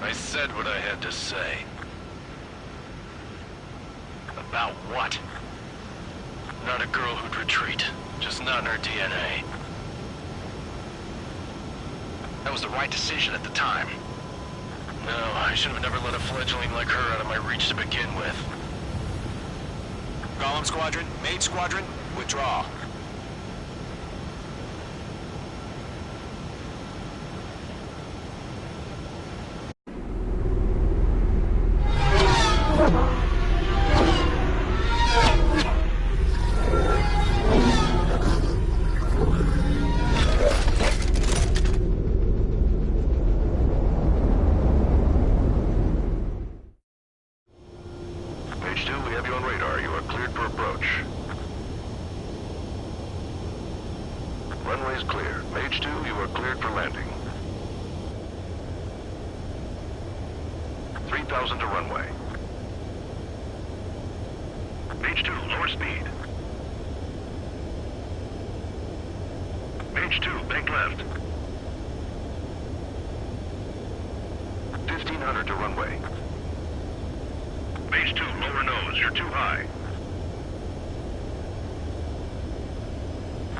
I said what I had to say. About what? Not a girl who'd retreat. Just not in her DNA. That was the right decision at the time. No, I should have never let a fledgling like her out of my reach to begin with. Golem Squadron, Mage Squadron, withdraw. Mage 2, we have you on radar. You are cleared for approach. Runway is clear. Mage 2, you are cleared for landing. 3,000 to runway. Mage 2, lower speed. Mage 2, bank left. 1,500 to runway. Mage 2, lower nose. You're too high.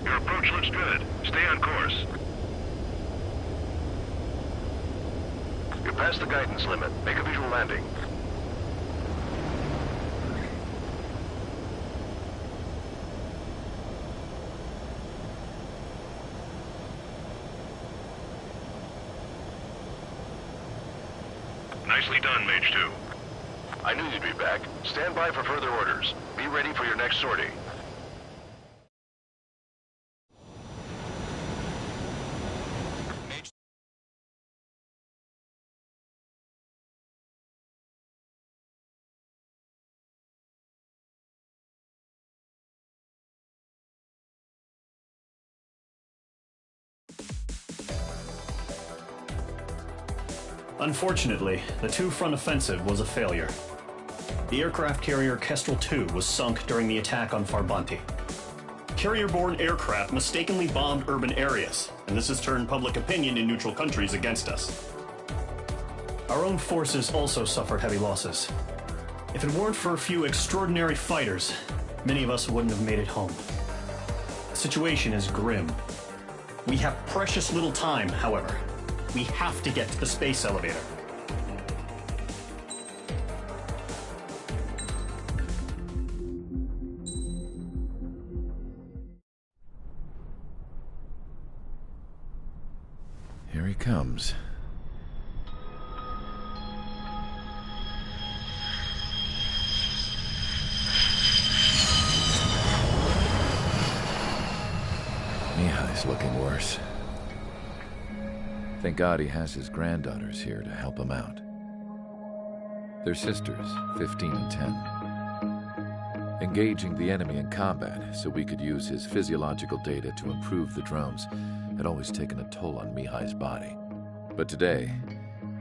Your approach looks good. Stay on course. You're past the guidance limit. Make a visual landing. Nicely done, Mage 2. I knew you'd be back. Stand by for further orders. Be ready for your next sortie. Unfortunately, the two-front offensive was a failure. The aircraft carrier Kestrel II was sunk during the attack on Farbanti. Carrier-borne aircraft mistakenly bombed urban areas, and this has turned public opinion in neutral countries against us. Our own forces also suffered heavy losses. If it weren't for a few extraordinary fighters, many of us wouldn't have made it home. The situation is grim. We have precious little time, however. We have to get to the space elevator. Here he comes. Mihai's looking worse. Thank God he has his granddaughters here to help him out. They're sisters, 15 and 10. Engaging the enemy in combat so we could use his physiological data to improve the drones had always taken a toll on Mihai's body. But today,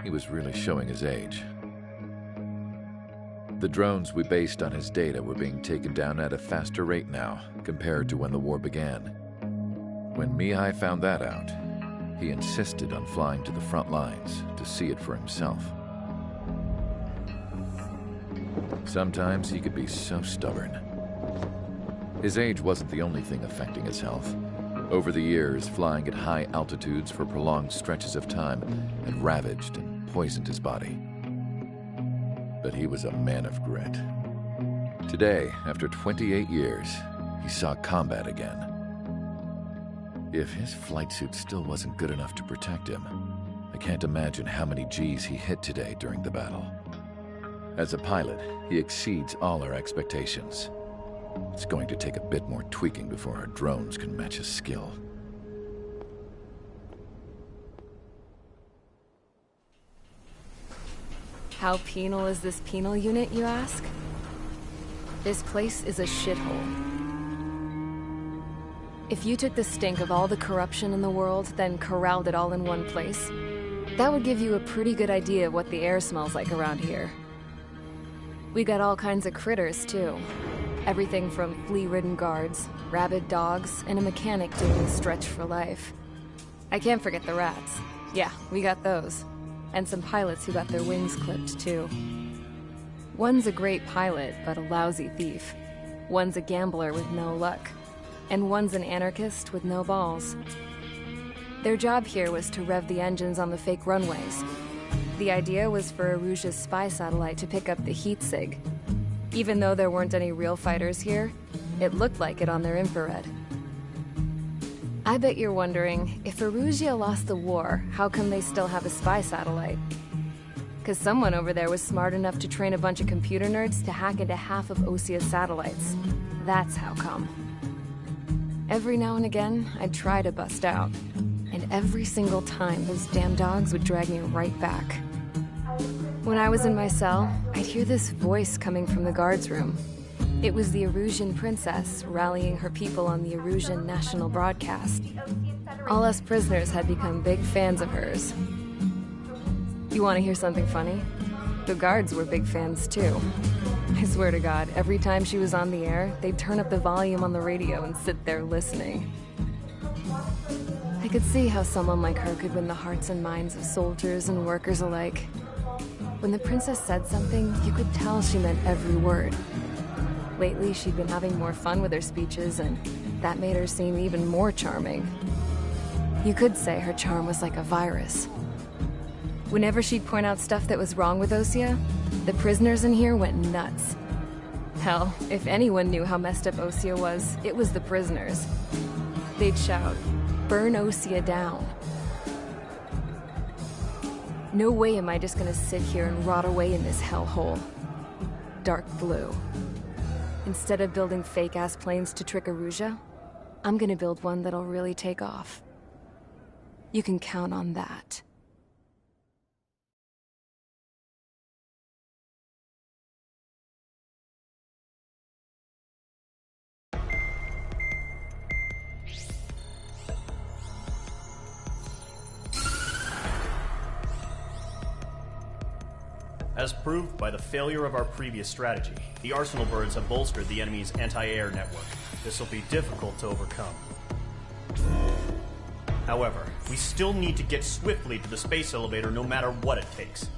he was really showing his age. The drones we based on his data were being taken down at a faster rate now compared to when the war began. When Mihai found that out, he insisted on flying to the front lines to see it for himself. Sometimes he could be so stubborn. His age wasn't the only thing affecting his health. Over the years, flying at high altitudes for prolonged stretches of time had ravaged and poisoned his body. But he was a man of grit. Today, after 28 years, he saw combat again. If his flight suit still wasn't good enough to protect him, I can't imagine how many G's he hit today during the battle. As a pilot, he exceeds all our expectations. It's going to take a bit more tweaking before our drones can match his skill. How penal is this penal unit, you ask? This place is a shithole. If you took the stink of all the corruption in the world, then corralled it all in one place, that would give you a pretty good idea of what the air smells like around here. We got all kinds of critters, too. Everything from flea-ridden guards, rabid dogs, and a mechanic doing a stretch for life. I can't forget the rats. Yeah, we got those. And some pilots who got their wings clipped, too. One's a great pilot, but a lousy thief. One's a gambler with no luck. And one's an anarchist with no balls. Their job here was to rev the engines on the fake runways. The idea was for Aruja's spy satellite to pick up the heat sig. Even though there weren't any real fighters here, it looked like it on their infrared. I bet you're wondering, if Aruja lost the war, how come they still have a spy satellite? 'Cause someone over there was smart enough to train a bunch of computer nerds to hack into half of Osia's satellites. That's how come. Every now and again, I'd try to bust out. And every single time, those damn dogs would drag me right back. When I was in my cell, I'd hear this voice coming from the guards room. It was the Arusian princess rallying her people on the Arusian national broadcast. All us prisoners had become big fans of hers. You want to hear something funny? The guards were big fans too. I swear to God, every time she was on the air, they'd turn up the volume on the radio and sit there listening. I could see how someone like her could win the hearts and minds of soldiers and workers alike. When the princess said something, you could tell she meant every word. Lately, she'd been having more fun with her speeches, and that made her seem even more charming. You could say her charm was like a virus. Whenever she'd point out stuff that was wrong with Osia, the prisoners in here went nuts. Hell, if anyone knew how messed up Osia was, it was the prisoners. They'd shout, "Burn Osia down." No way am I just gonna sit here and rot away in this hellhole. Dark blue. Instead of building fake-ass planes to trick Aruja, I'm gonna build one that'll really take off. You can count on that. As proved by the failure of our previous strategy, the Arsenal birds have bolstered the enemy's anti-air network. This will be difficult to overcome. However, we still need to get swiftly to the space elevator no matter what it takes.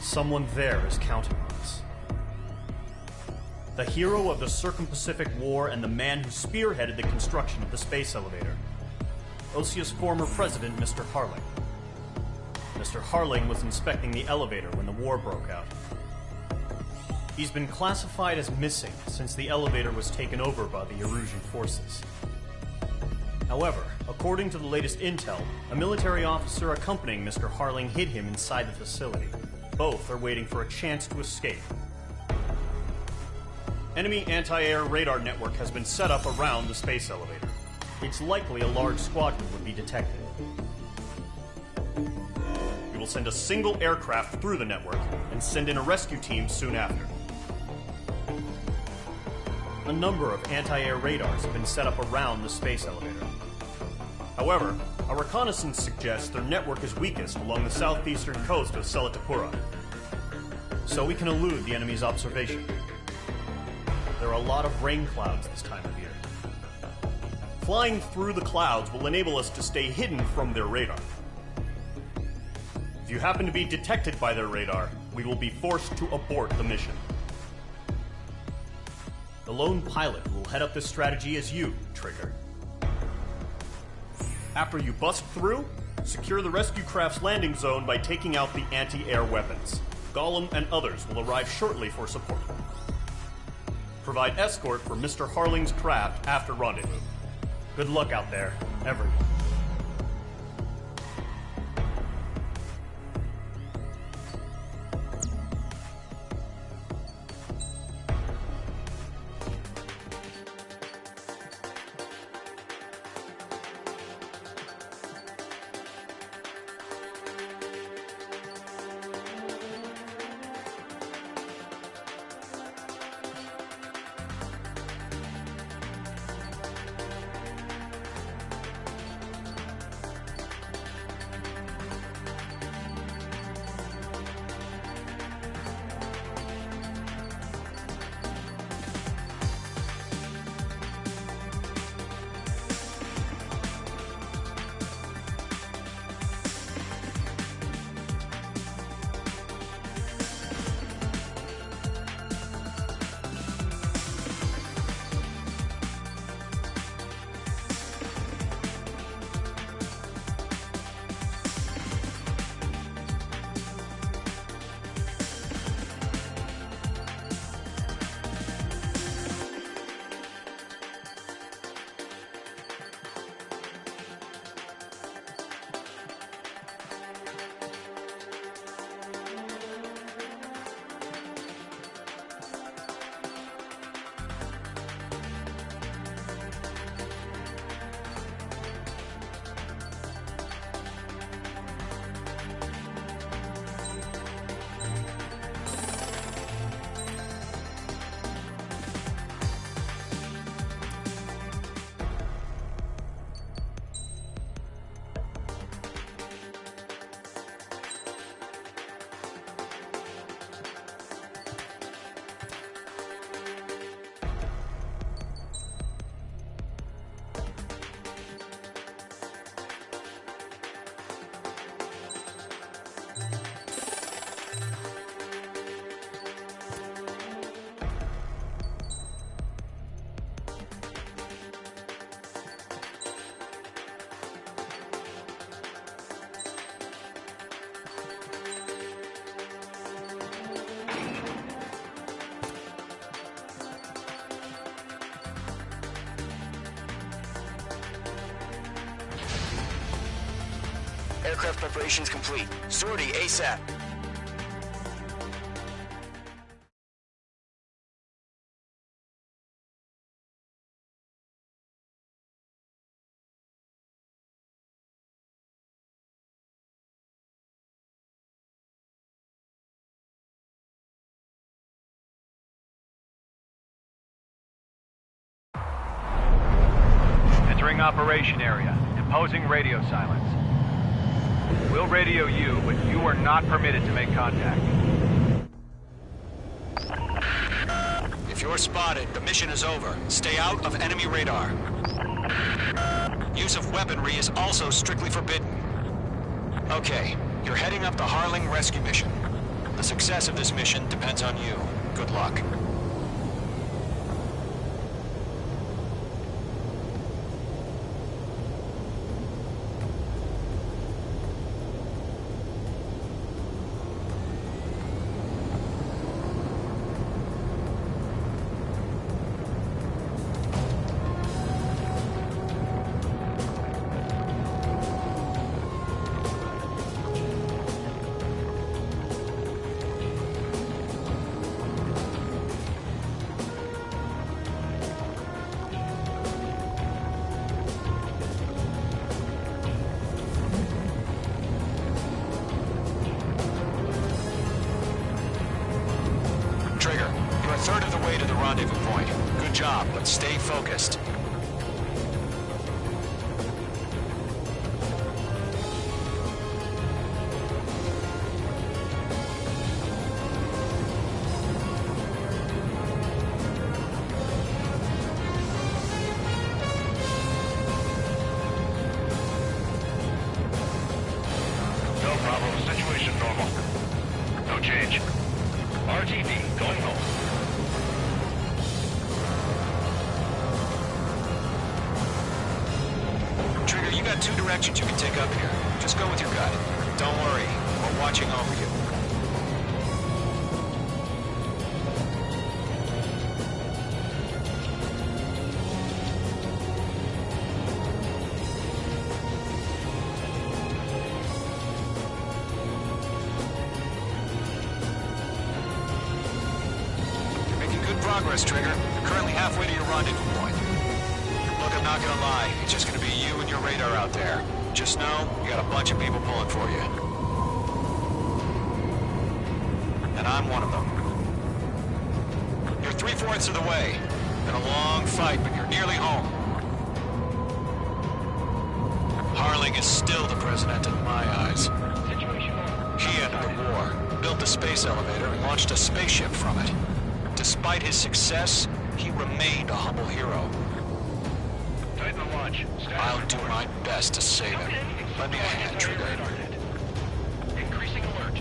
Someone there is counting on us. The hero of the Circum-Pacific War and the man who spearheaded the construction of the space elevator. Osia's former president, Mr. Harling. Mr. Harling was inspecting the elevator when the war broke out. He's been classified as missing since the elevator was taken over by the Erusian forces. However, according to the latest intel, a military officer accompanying Mr. Harling hid him inside the facility. Both are waiting for a chance to escape. Enemy anti-air radar network has been set up around the space elevator. It's likely a large squadron would be detected. We will send a single aircraft through the network and send in a rescue team soon after. A number of anti-air radars have been set up around the space elevator. However, our reconnaissance suggests their network is weakest along the southeastern coast of Selatapura, so we can elude the enemy's observation. There are a lot of rain clouds this time of year. Flying through the clouds will enable us to stay hidden from their radar. If you happen to be detected by their radar, we will be forced to abort the mission. The lone pilot who will head up this strategy is you, Trigger. After you bust through, secure the rescue craft's landing zone by taking out the anti-air weapons. Gollum and others will arrive shortly for support. Provide escort for Mr. Harling's craft after rendezvous. Good luck out there, everyone. Aircraft preparations complete. Sortie ASAP. Entering operation area. Imposing radio silence. We'll radio you, but you are not permitted to make contact. you're spotted, the mission is over. Stay out of enemy radar. Use of weaponry is also strictly forbidden. Okay, you're heading up the Harling rescue mission. The success of this mission depends on you. Good luck. Trigger, you're a third of the way to the rendezvous point. Good job, but stay focused. No problem. Situation normal. No change. RTD, going home. Trigger, you got two directions you can take up here. Just go with your gut. Don't worry, we're watching over you. You're making good progress, Trigger. You're currently halfway to your rendezvous point. Look, I'm not gonna lie. It's just gonna be you and your radar out there. Just know, you got a bunch of people pulling for you. And I'm one of them. You're 3/4 of the way. Been a long fight, but you're nearly home. Harling is still the president in my eyes. He ended the war, built the space elevator, and launched a spaceship from it. Despite his success, he remained a humble hero. Tighten the launch. I'll do my best to save him. Lend me a hand, Trigger. Increasing alert.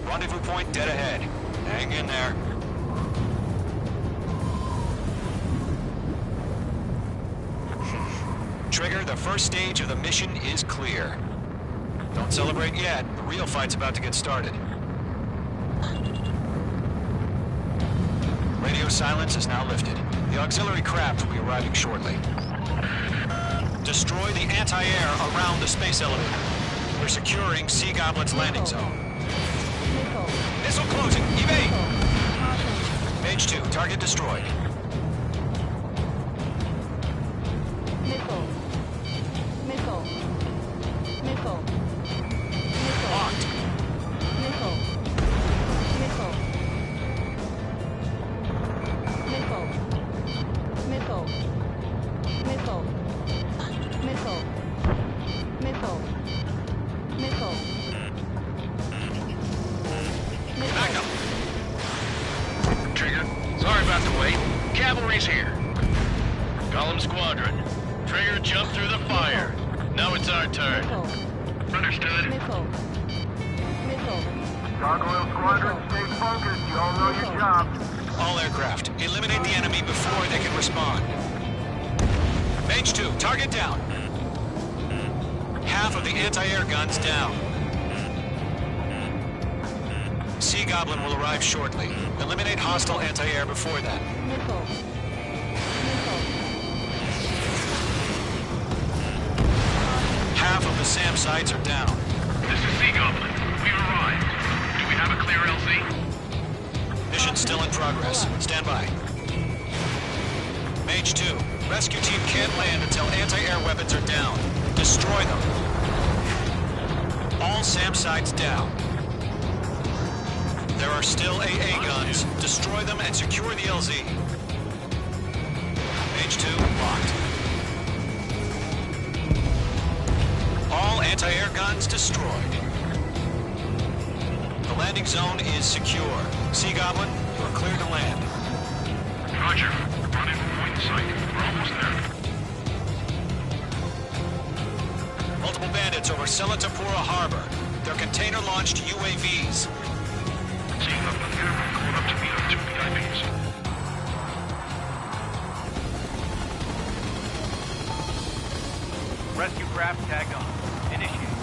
Rendezvous point dead ahead. Hang in there. Trigger, the first stage of the mission is clear. Don't celebrate yet. The real fight's about to get started. Radio silence is now lifted. The auxiliary craft will be arriving shortly. Destroy the anti-air around the space elevator. We're securing Sea Goblin's landing zone. Missile closing. Evade! Mage 2, target destroyed. Locked. Back up. Trigger, sorry about the wait. Cavalry's here. Golem Squadron. Trigger jumped through the fire. Now it's our turn. Understood. Gargoyle Squadron, stay focused. You all know your job. All aircraft, eliminate the enemy before they can respond. Mage 2, target down. Half of the anti-air guns down. Sea Goblin will arrive shortly. Eliminate hostile anti-air before that. Half of the SAM sites are down. This is Sea Goblin. We've arrived. Do we have a clear LZ? Mission still in progress. Stand by. Mage 2, rescue team can't land until anti-air weapons are down. Destroy them. All SAM sites down. There are still AA guns. Destroy them and secure the LZ. Mage 2, locked. All anti-air guns destroyed. landing zone is secure. Sea Goblin, you are clear to land. Roger. Running point in sight. We're almost there. Multiple bandits over Selatapura Harbor. They're container-launched UAVs. Seeing up in the air, going up to meet our two PIVs. Rescue craft tagged on. Initiate.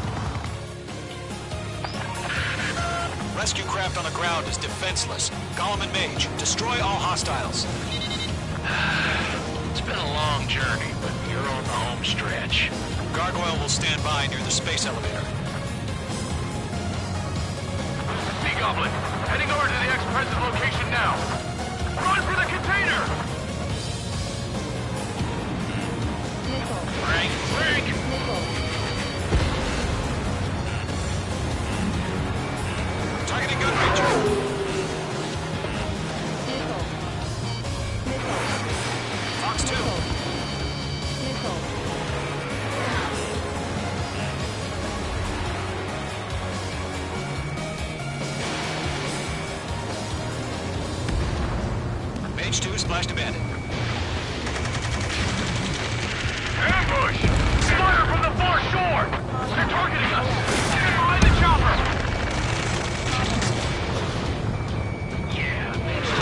Rescue craft on the ground is defenseless. Gollum and Mage, destroy all hostiles. It's been a long journey, but you're on the home stretch. Gargoyle will stand by near the space elevator. Sea Goblin, heading over to the ex-present location now. Run for the container! Frank! Targeting gun ranger. Fox 2. Mage 2 splashed a bandit. Ambush! Fire from the far shore! They're targeting us! Get behind the chopper!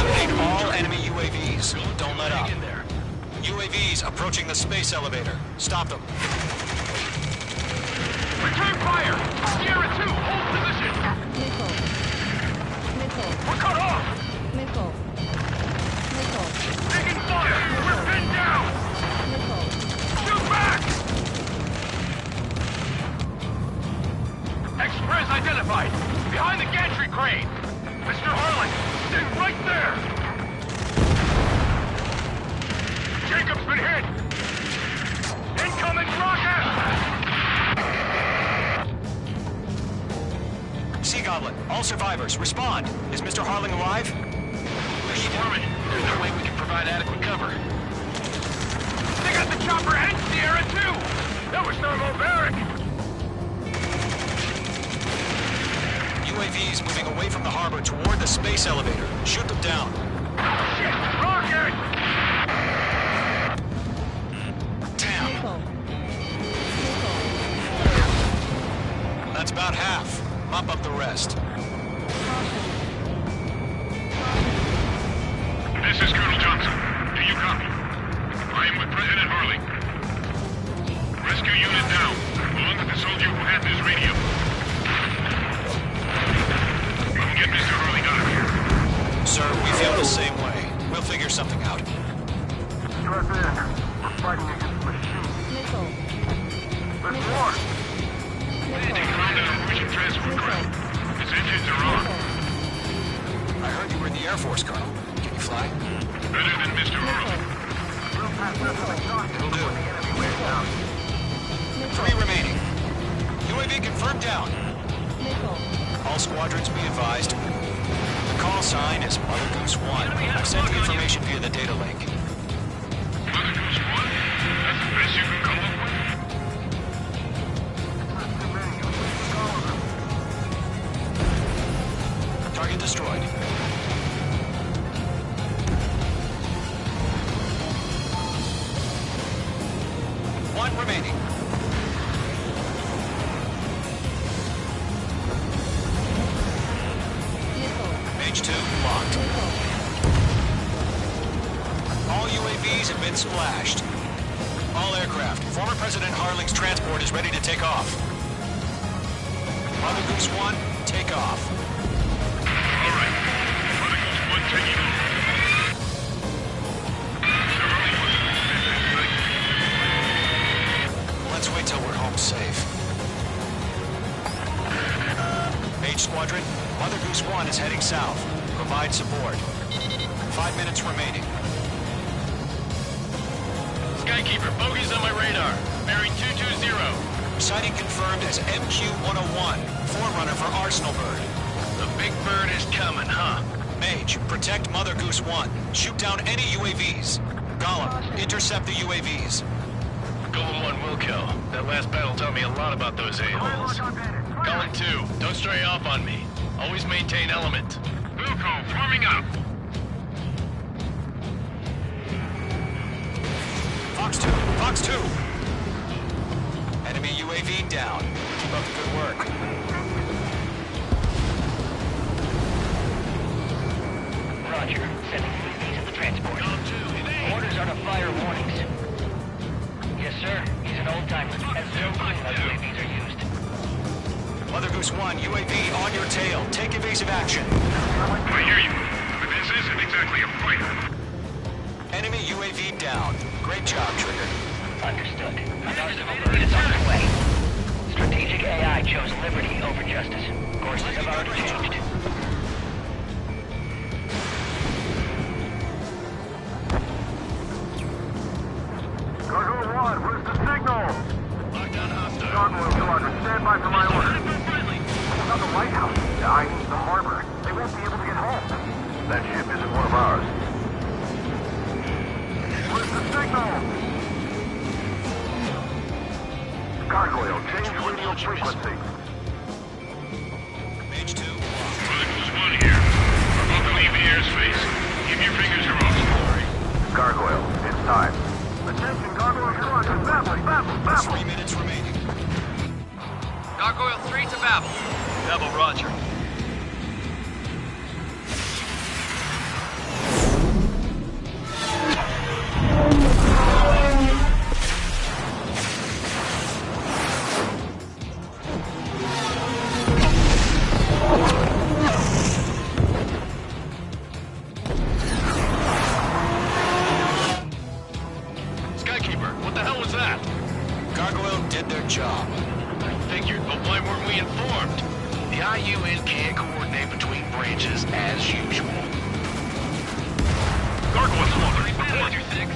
Eliminate all enemy UAVs. Don't let up. UAVs approaching the space elevator. Stop them. Return fire! Sierra 2, hold position! We're cut off! Taking fire! We're pinned down! Shoot back! Express identified! Behind the gantry crane! Mr. Harlan, stay right there! Jacob's been hit! Incoming rocket! Sea Goblin, all survivors, respond. Is Mr. Harling alive? We're swarming. There's no way we can provide adequate cover. They got the chopper and Sierra too! That was thermobaric! UAVs moving away from the harbor toward the space elevator. Shoot them down. Shit! Rocket! Damn. That's about half. Mop up the rest. This is Colonel Johnson. Do you copy? I am with President Harley. Rescue unit down, along with the soldier who had this radio. Come get Mr. Harley out of here. Sir, we feel the same way. We'll figure something out. Stress in. We're fighting against machines. There's more. Take around that Norwegian transport craft. Its engines are on. I heard you were in the Air Force, Colonel. Can you fly? Better than Mr. Harley. It'll do. 3 remaining. UAV confirmed down. All squadrons be advised. The call sign is Mother Goose 1. I've sent the information via the data link. Mother Goose 1? That's the best you can come up with? Target destroyed. One remaining. Mage 2 locked. All UAVs have been splashed. All aircraft. Former President Harling's transport is ready to take off. Mother Goose 1, take off. All right. Mother Goose 1 taking off. Mr. Harley wants to extend that flight. Let's wait till we're home safe. Mage Squadron, Mother Goose 1 is heading south. Provide support. 5 minutes remaining. Skykeeper, bogeys on my radar. Bearing 220. Sighting confirmed as MQ-101, forerunner for Arsenal Bird. The big bird is coming, huh? Mage, protect Mother Goose 1. Shoot down any UAVs. Gollum, intercept the UAVs. Golem 1 will kill. That last battle taught me a lot about those a-holes. Golem 2, don't stray off on me. Always maintain element. Wilco, forming up. Fox 2, Fox 2. Enemy UAV down. Keep up the good work. Roger. Sending UAVs in the transport. Orders are to fire warnings. Yes, sir. He's an old-timer. Has no clue how UAVs are used. Mother Goose 1, UAV on your tail. Take evasive action. I hear you, but this isn't exactly a fight. Enemy UAV down. Great job, Trigger. Understood. An arsenal bird is on its way. Strategic AI chose liberty over justice. Courses have already changed. Gargoyle 1, where's the signal? Lockdown hostile. Gargoyle Squadron, stand by for my order. What about the lighthouse? I mean the harbor. They won't be able to get home. That ship isn't one of ours. Where's the signal? Gargoyle, change radio frequency. Mage 2. There's one here. We're about to leave the airspace. Keep your fingers crossed. Gargoyle, it's time. Attention, Gargoyle Squadron, babble. 3 minutes remaining. Gargoyle 3 to Babel. Double Roger. Skykeeper, what the hell was that? Gargoyle did their job. I figured, but why weren't we informed? The IUN can't coordinate between branches as usual. Gargoyle Squadron, report. HQ,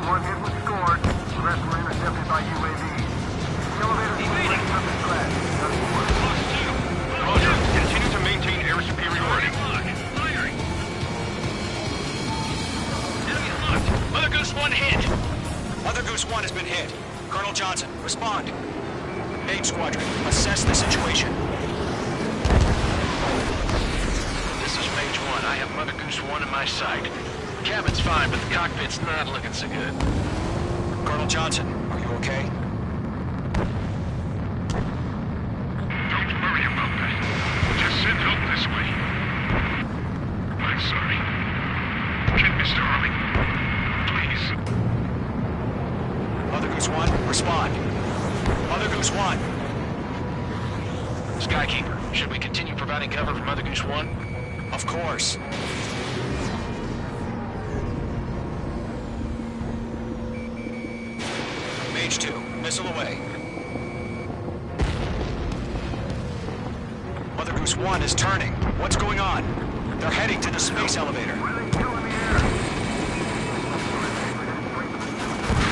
one hit was scored. The rest were intercepted by UAV. The elevator was up the crash. Roger, continue to maintain air superiority. Mother Goose 1 hit. Mother Goose 1 has been hit. Colonel Johnson, respond. Mage Squadron, assess the situation. This is Mage 1. I have Mother Goose 1 in my sight. Cabin's fine, but the cockpit's not looking so good. Colonel Johnson, are you okay? Don't worry about that. Just send help this way. I'm sorry. Get Mr. Harley. Please. Mother Goose 1, respond. Mother Goose 1. Skykeeper, should we continue providing cover for Mother Goose 1? Of course. Mage 2, missile away. Mother Goose 1 is turning. What's going on? They're heading to the space elevator. It's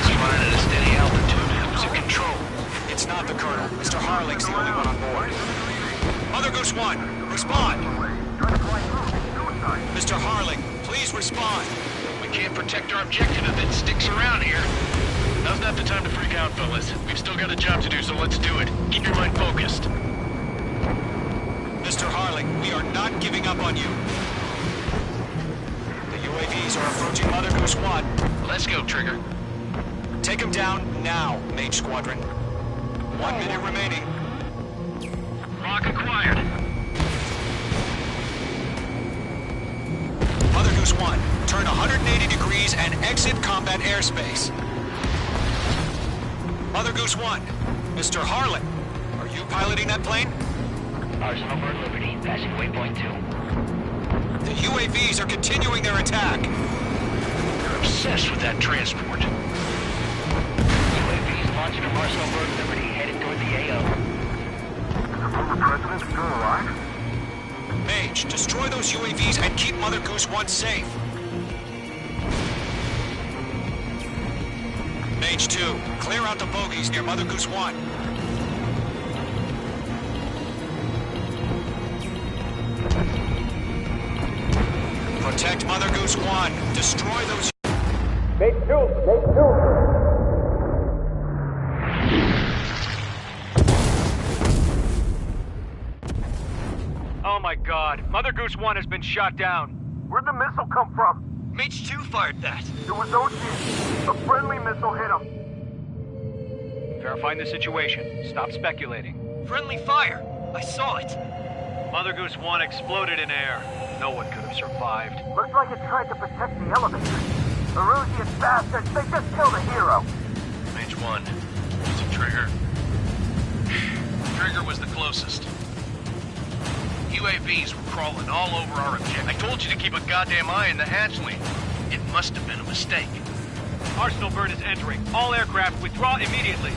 flying at a steady altitude. Who's in control? It's not the Colonel. Mr. Harling's the only one on board. Mother Goose 1, respond! Mr. Harling, please respond. We can't protect our objective if it sticks around here. Now's not the time to freak out, fellas. We've still got a job to do, so let's do it. Keep your mind focused. Mr. Harling, we are not giving up on you. The UAVs are approaching Mother Goose 1. Let's go, Trigger. Take him down now, Mage Squadron. 1 minute remaining. Lock acquired. Mother Goose 1, turn 180 degrees and exit combat airspace. Mother Goose 1, Mr. Harlan, are you piloting that plane? Arsenal Bird Liberty, passing waypoint 2. The UAVs are continuing their attack. They're obsessed with that transport. UAVs launching from Arsenal Bird Liberty, headed toward the AO. Is the former president still alive? Mage, destroy those UAVs and keep Mother Goose 1 safe. Mage 2, clear out the bogies near Mother Goose 1. Protect Mother Goose 1. Destroy those... Make two. my god. Mother Goose 1 has been shot down. Where'd the missile come from? Mage 2 fired that. It was Ocean. A friendly missile hit him. Verifying the situation. Stop speculating. Friendly fire. I saw it. Mother Goose 1 exploded in air. No one could have survived. Looks like it tried to protect the elevator. Erusian bastards, they just killed a hero. Mage 1. Was it Trigger? Trigger was the closest. UAVs were crawling all over our objective. I told you to keep a goddamn eye on the hatchling. It must have been a mistake. Arsenal burn is entering. All aircraft withdraw immediately.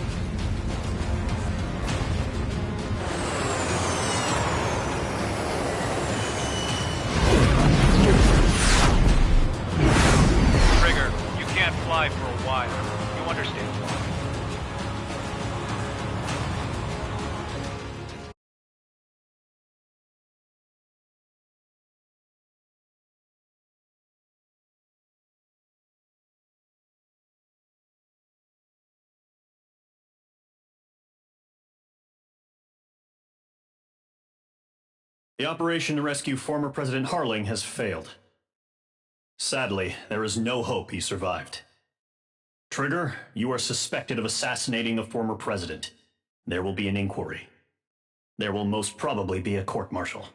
Trigger, you can't fly for a while. You understand why. The operation to rescue former President Harling has failed. Sadly, there is no hope he survived. Trigger, you are suspected of assassinating a former president. There will be an inquiry. There will most probably be a court-martial.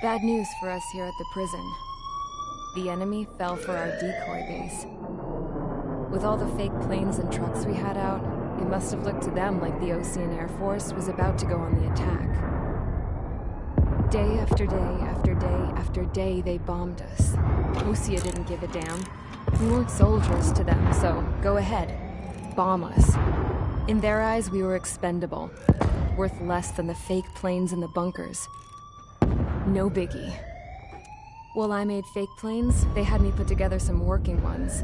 Bad news for us here at the prison. The enemy fell for our decoy base. With all the fake planes and trucks we had out, it must have looked to them like the Ocean Air Force was about to go on the attack. Day after day after day after day, they bombed us. Osea didn't give a damn. We weren't soldiers to them, so go ahead. Bomb us. In their eyes, we were expendable. Worth less than the fake planes in the bunkers. No biggie. While I made fake planes, they had me put together some working ones.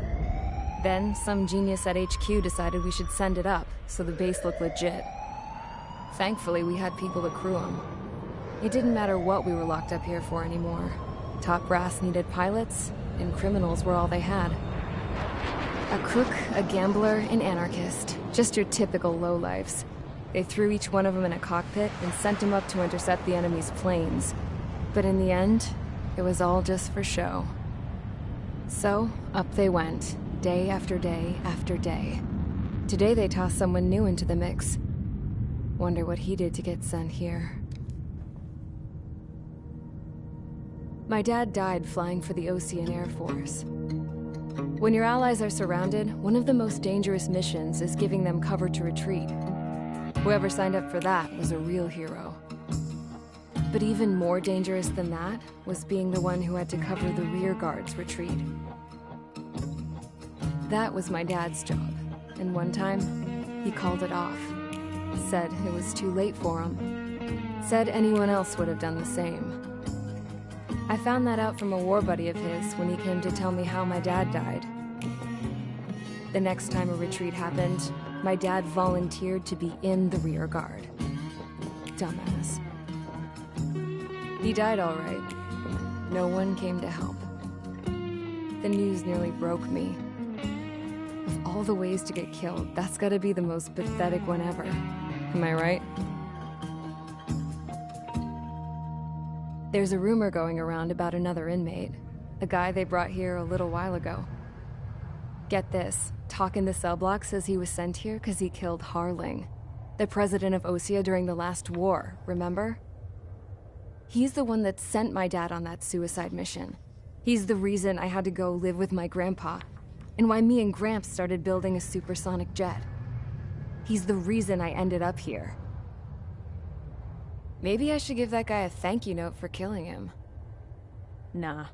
Then, some genius at HQ decided we should send it up, so the base looked legit. Thankfully, we had people to crew them. It didn't matter what we were locked up here for anymore. Top brass needed pilots, and criminals were all they had. A crook, a gambler, an anarchist. Just your typical lowlifes. They threw each one of them in a cockpit and sent them up to intercept the enemy's planes. But in the end, it was all just for show. So, up they went, day after day after day. Today they tossed someone new into the mix. Wonder what he did to get sent here. My dad died flying for the Ocean Air Force. When your allies are surrounded, one of the most dangerous missions is giving them cover to retreat. Whoever signed up for that was a real hero. But even more dangerous than that was being the one who had to cover the rear guard's retreat. That was my dad's job, and one time, he called it off. Said it was too late for him. Said anyone else would have done the same. I found that out from a war buddy of his when he came to tell me how my dad died. The next time a retreat happened, my dad volunteered to be in the rear guard. Dumbass. He died all right. No one came to help. The news nearly broke me. Of all the ways to get killed, that's gotta be the most pathetic one ever. Am I right? There's a rumor going around about another inmate. A guy they brought here a little while ago. Get this, talk in the cell block says he was sent here because he killed Harling, the president of Osea during the last war, remember? He's the one that sent my dad on that suicide mission. He's the reason I had to go live with my grandpa, and why me and Gramps started building a supersonic jet. He's the reason I ended up here. Maybe I should give that guy a thank you note for killing him. Nah.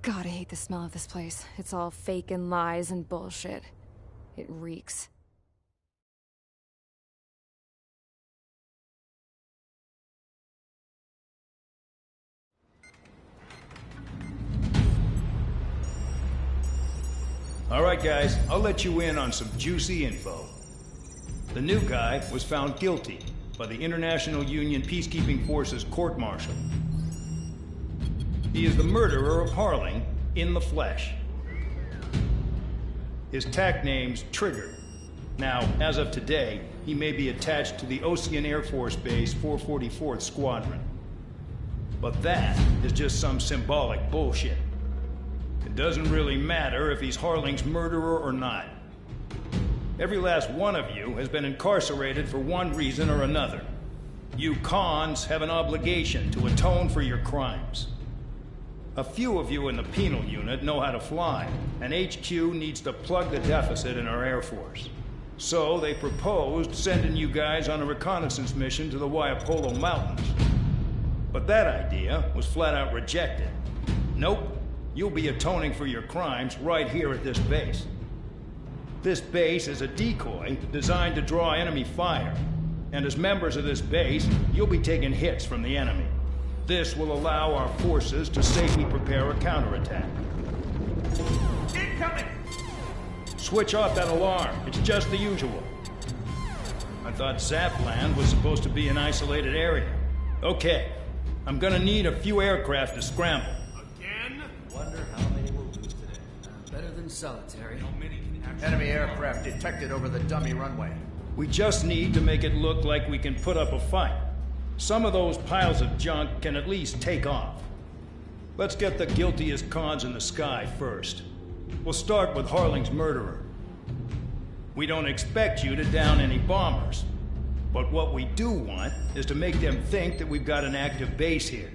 God, I hate the smell of this place. It's all fake and lies and bullshit. It reeks. All right, guys, I'll let you in on some juicy info. The new guy was found guilty by the International Union Peacekeeping Forces court-martial. He is the murderer of Harling in the flesh. His TAC name's Trigger. Now, as of today, he may be attached to the Ocean Air Force Base 444th Squadron. But that is just some symbolic bullshit. It doesn't really matter if he's Harling's murderer or not. Every last one of you has been incarcerated for one reason or another. You cons have an obligation to atone for your crimes. A few of you in the penal unit know how to fly, and HQ needs to plug the deficit in our Air Force. So they proposed sending you guys on a reconnaissance mission to the Waiapolo Mountains. But that idea was flat out rejected. Nope, you'll be atoning for your crimes right here at this base. This base is a decoy designed to draw enemy fire, and as members of this base, you'll be taking hits from the enemy. This will allow our forces to safely prepare a counterattack. Incoming! Switch off that alarm. It's just the usual. I thought Zapland was supposed to be an isolated area. Okay, I'm gonna need a few aircraft to scramble. Again? Wonder how many we'll lose today. Better than solitary. Enemy aircraft detected over the dummy runway. We just need to make it look like we can put up a fight. Some of those piles of junk can at least take off. Let's get the guiltiest cons in the sky first. We'll start with Harling's murderer. We don't expect you to down any bombers. But what we do want is to make them think that we've got an active base here.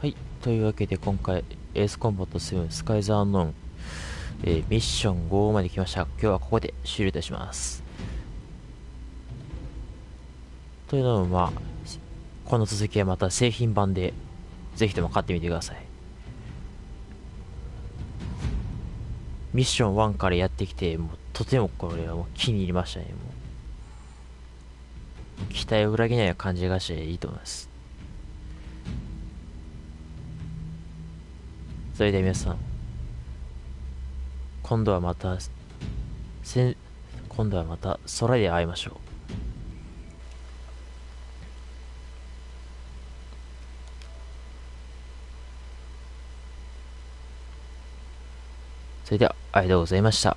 はい。というわけで今回、エースコンバット7スカイズアンノーン、ミッション5まで来ました。今日はここで終了いたします。というのもこの続きはまた製品版で、ぜひとも買ってみてください。ミッション1からやってきて、もうとてもこれはもう気に入りましたね。もう期待を裏切らない感じがしていいと思います。それでは皆さん、今度はまた空で会いましょう。それではありがとうございました。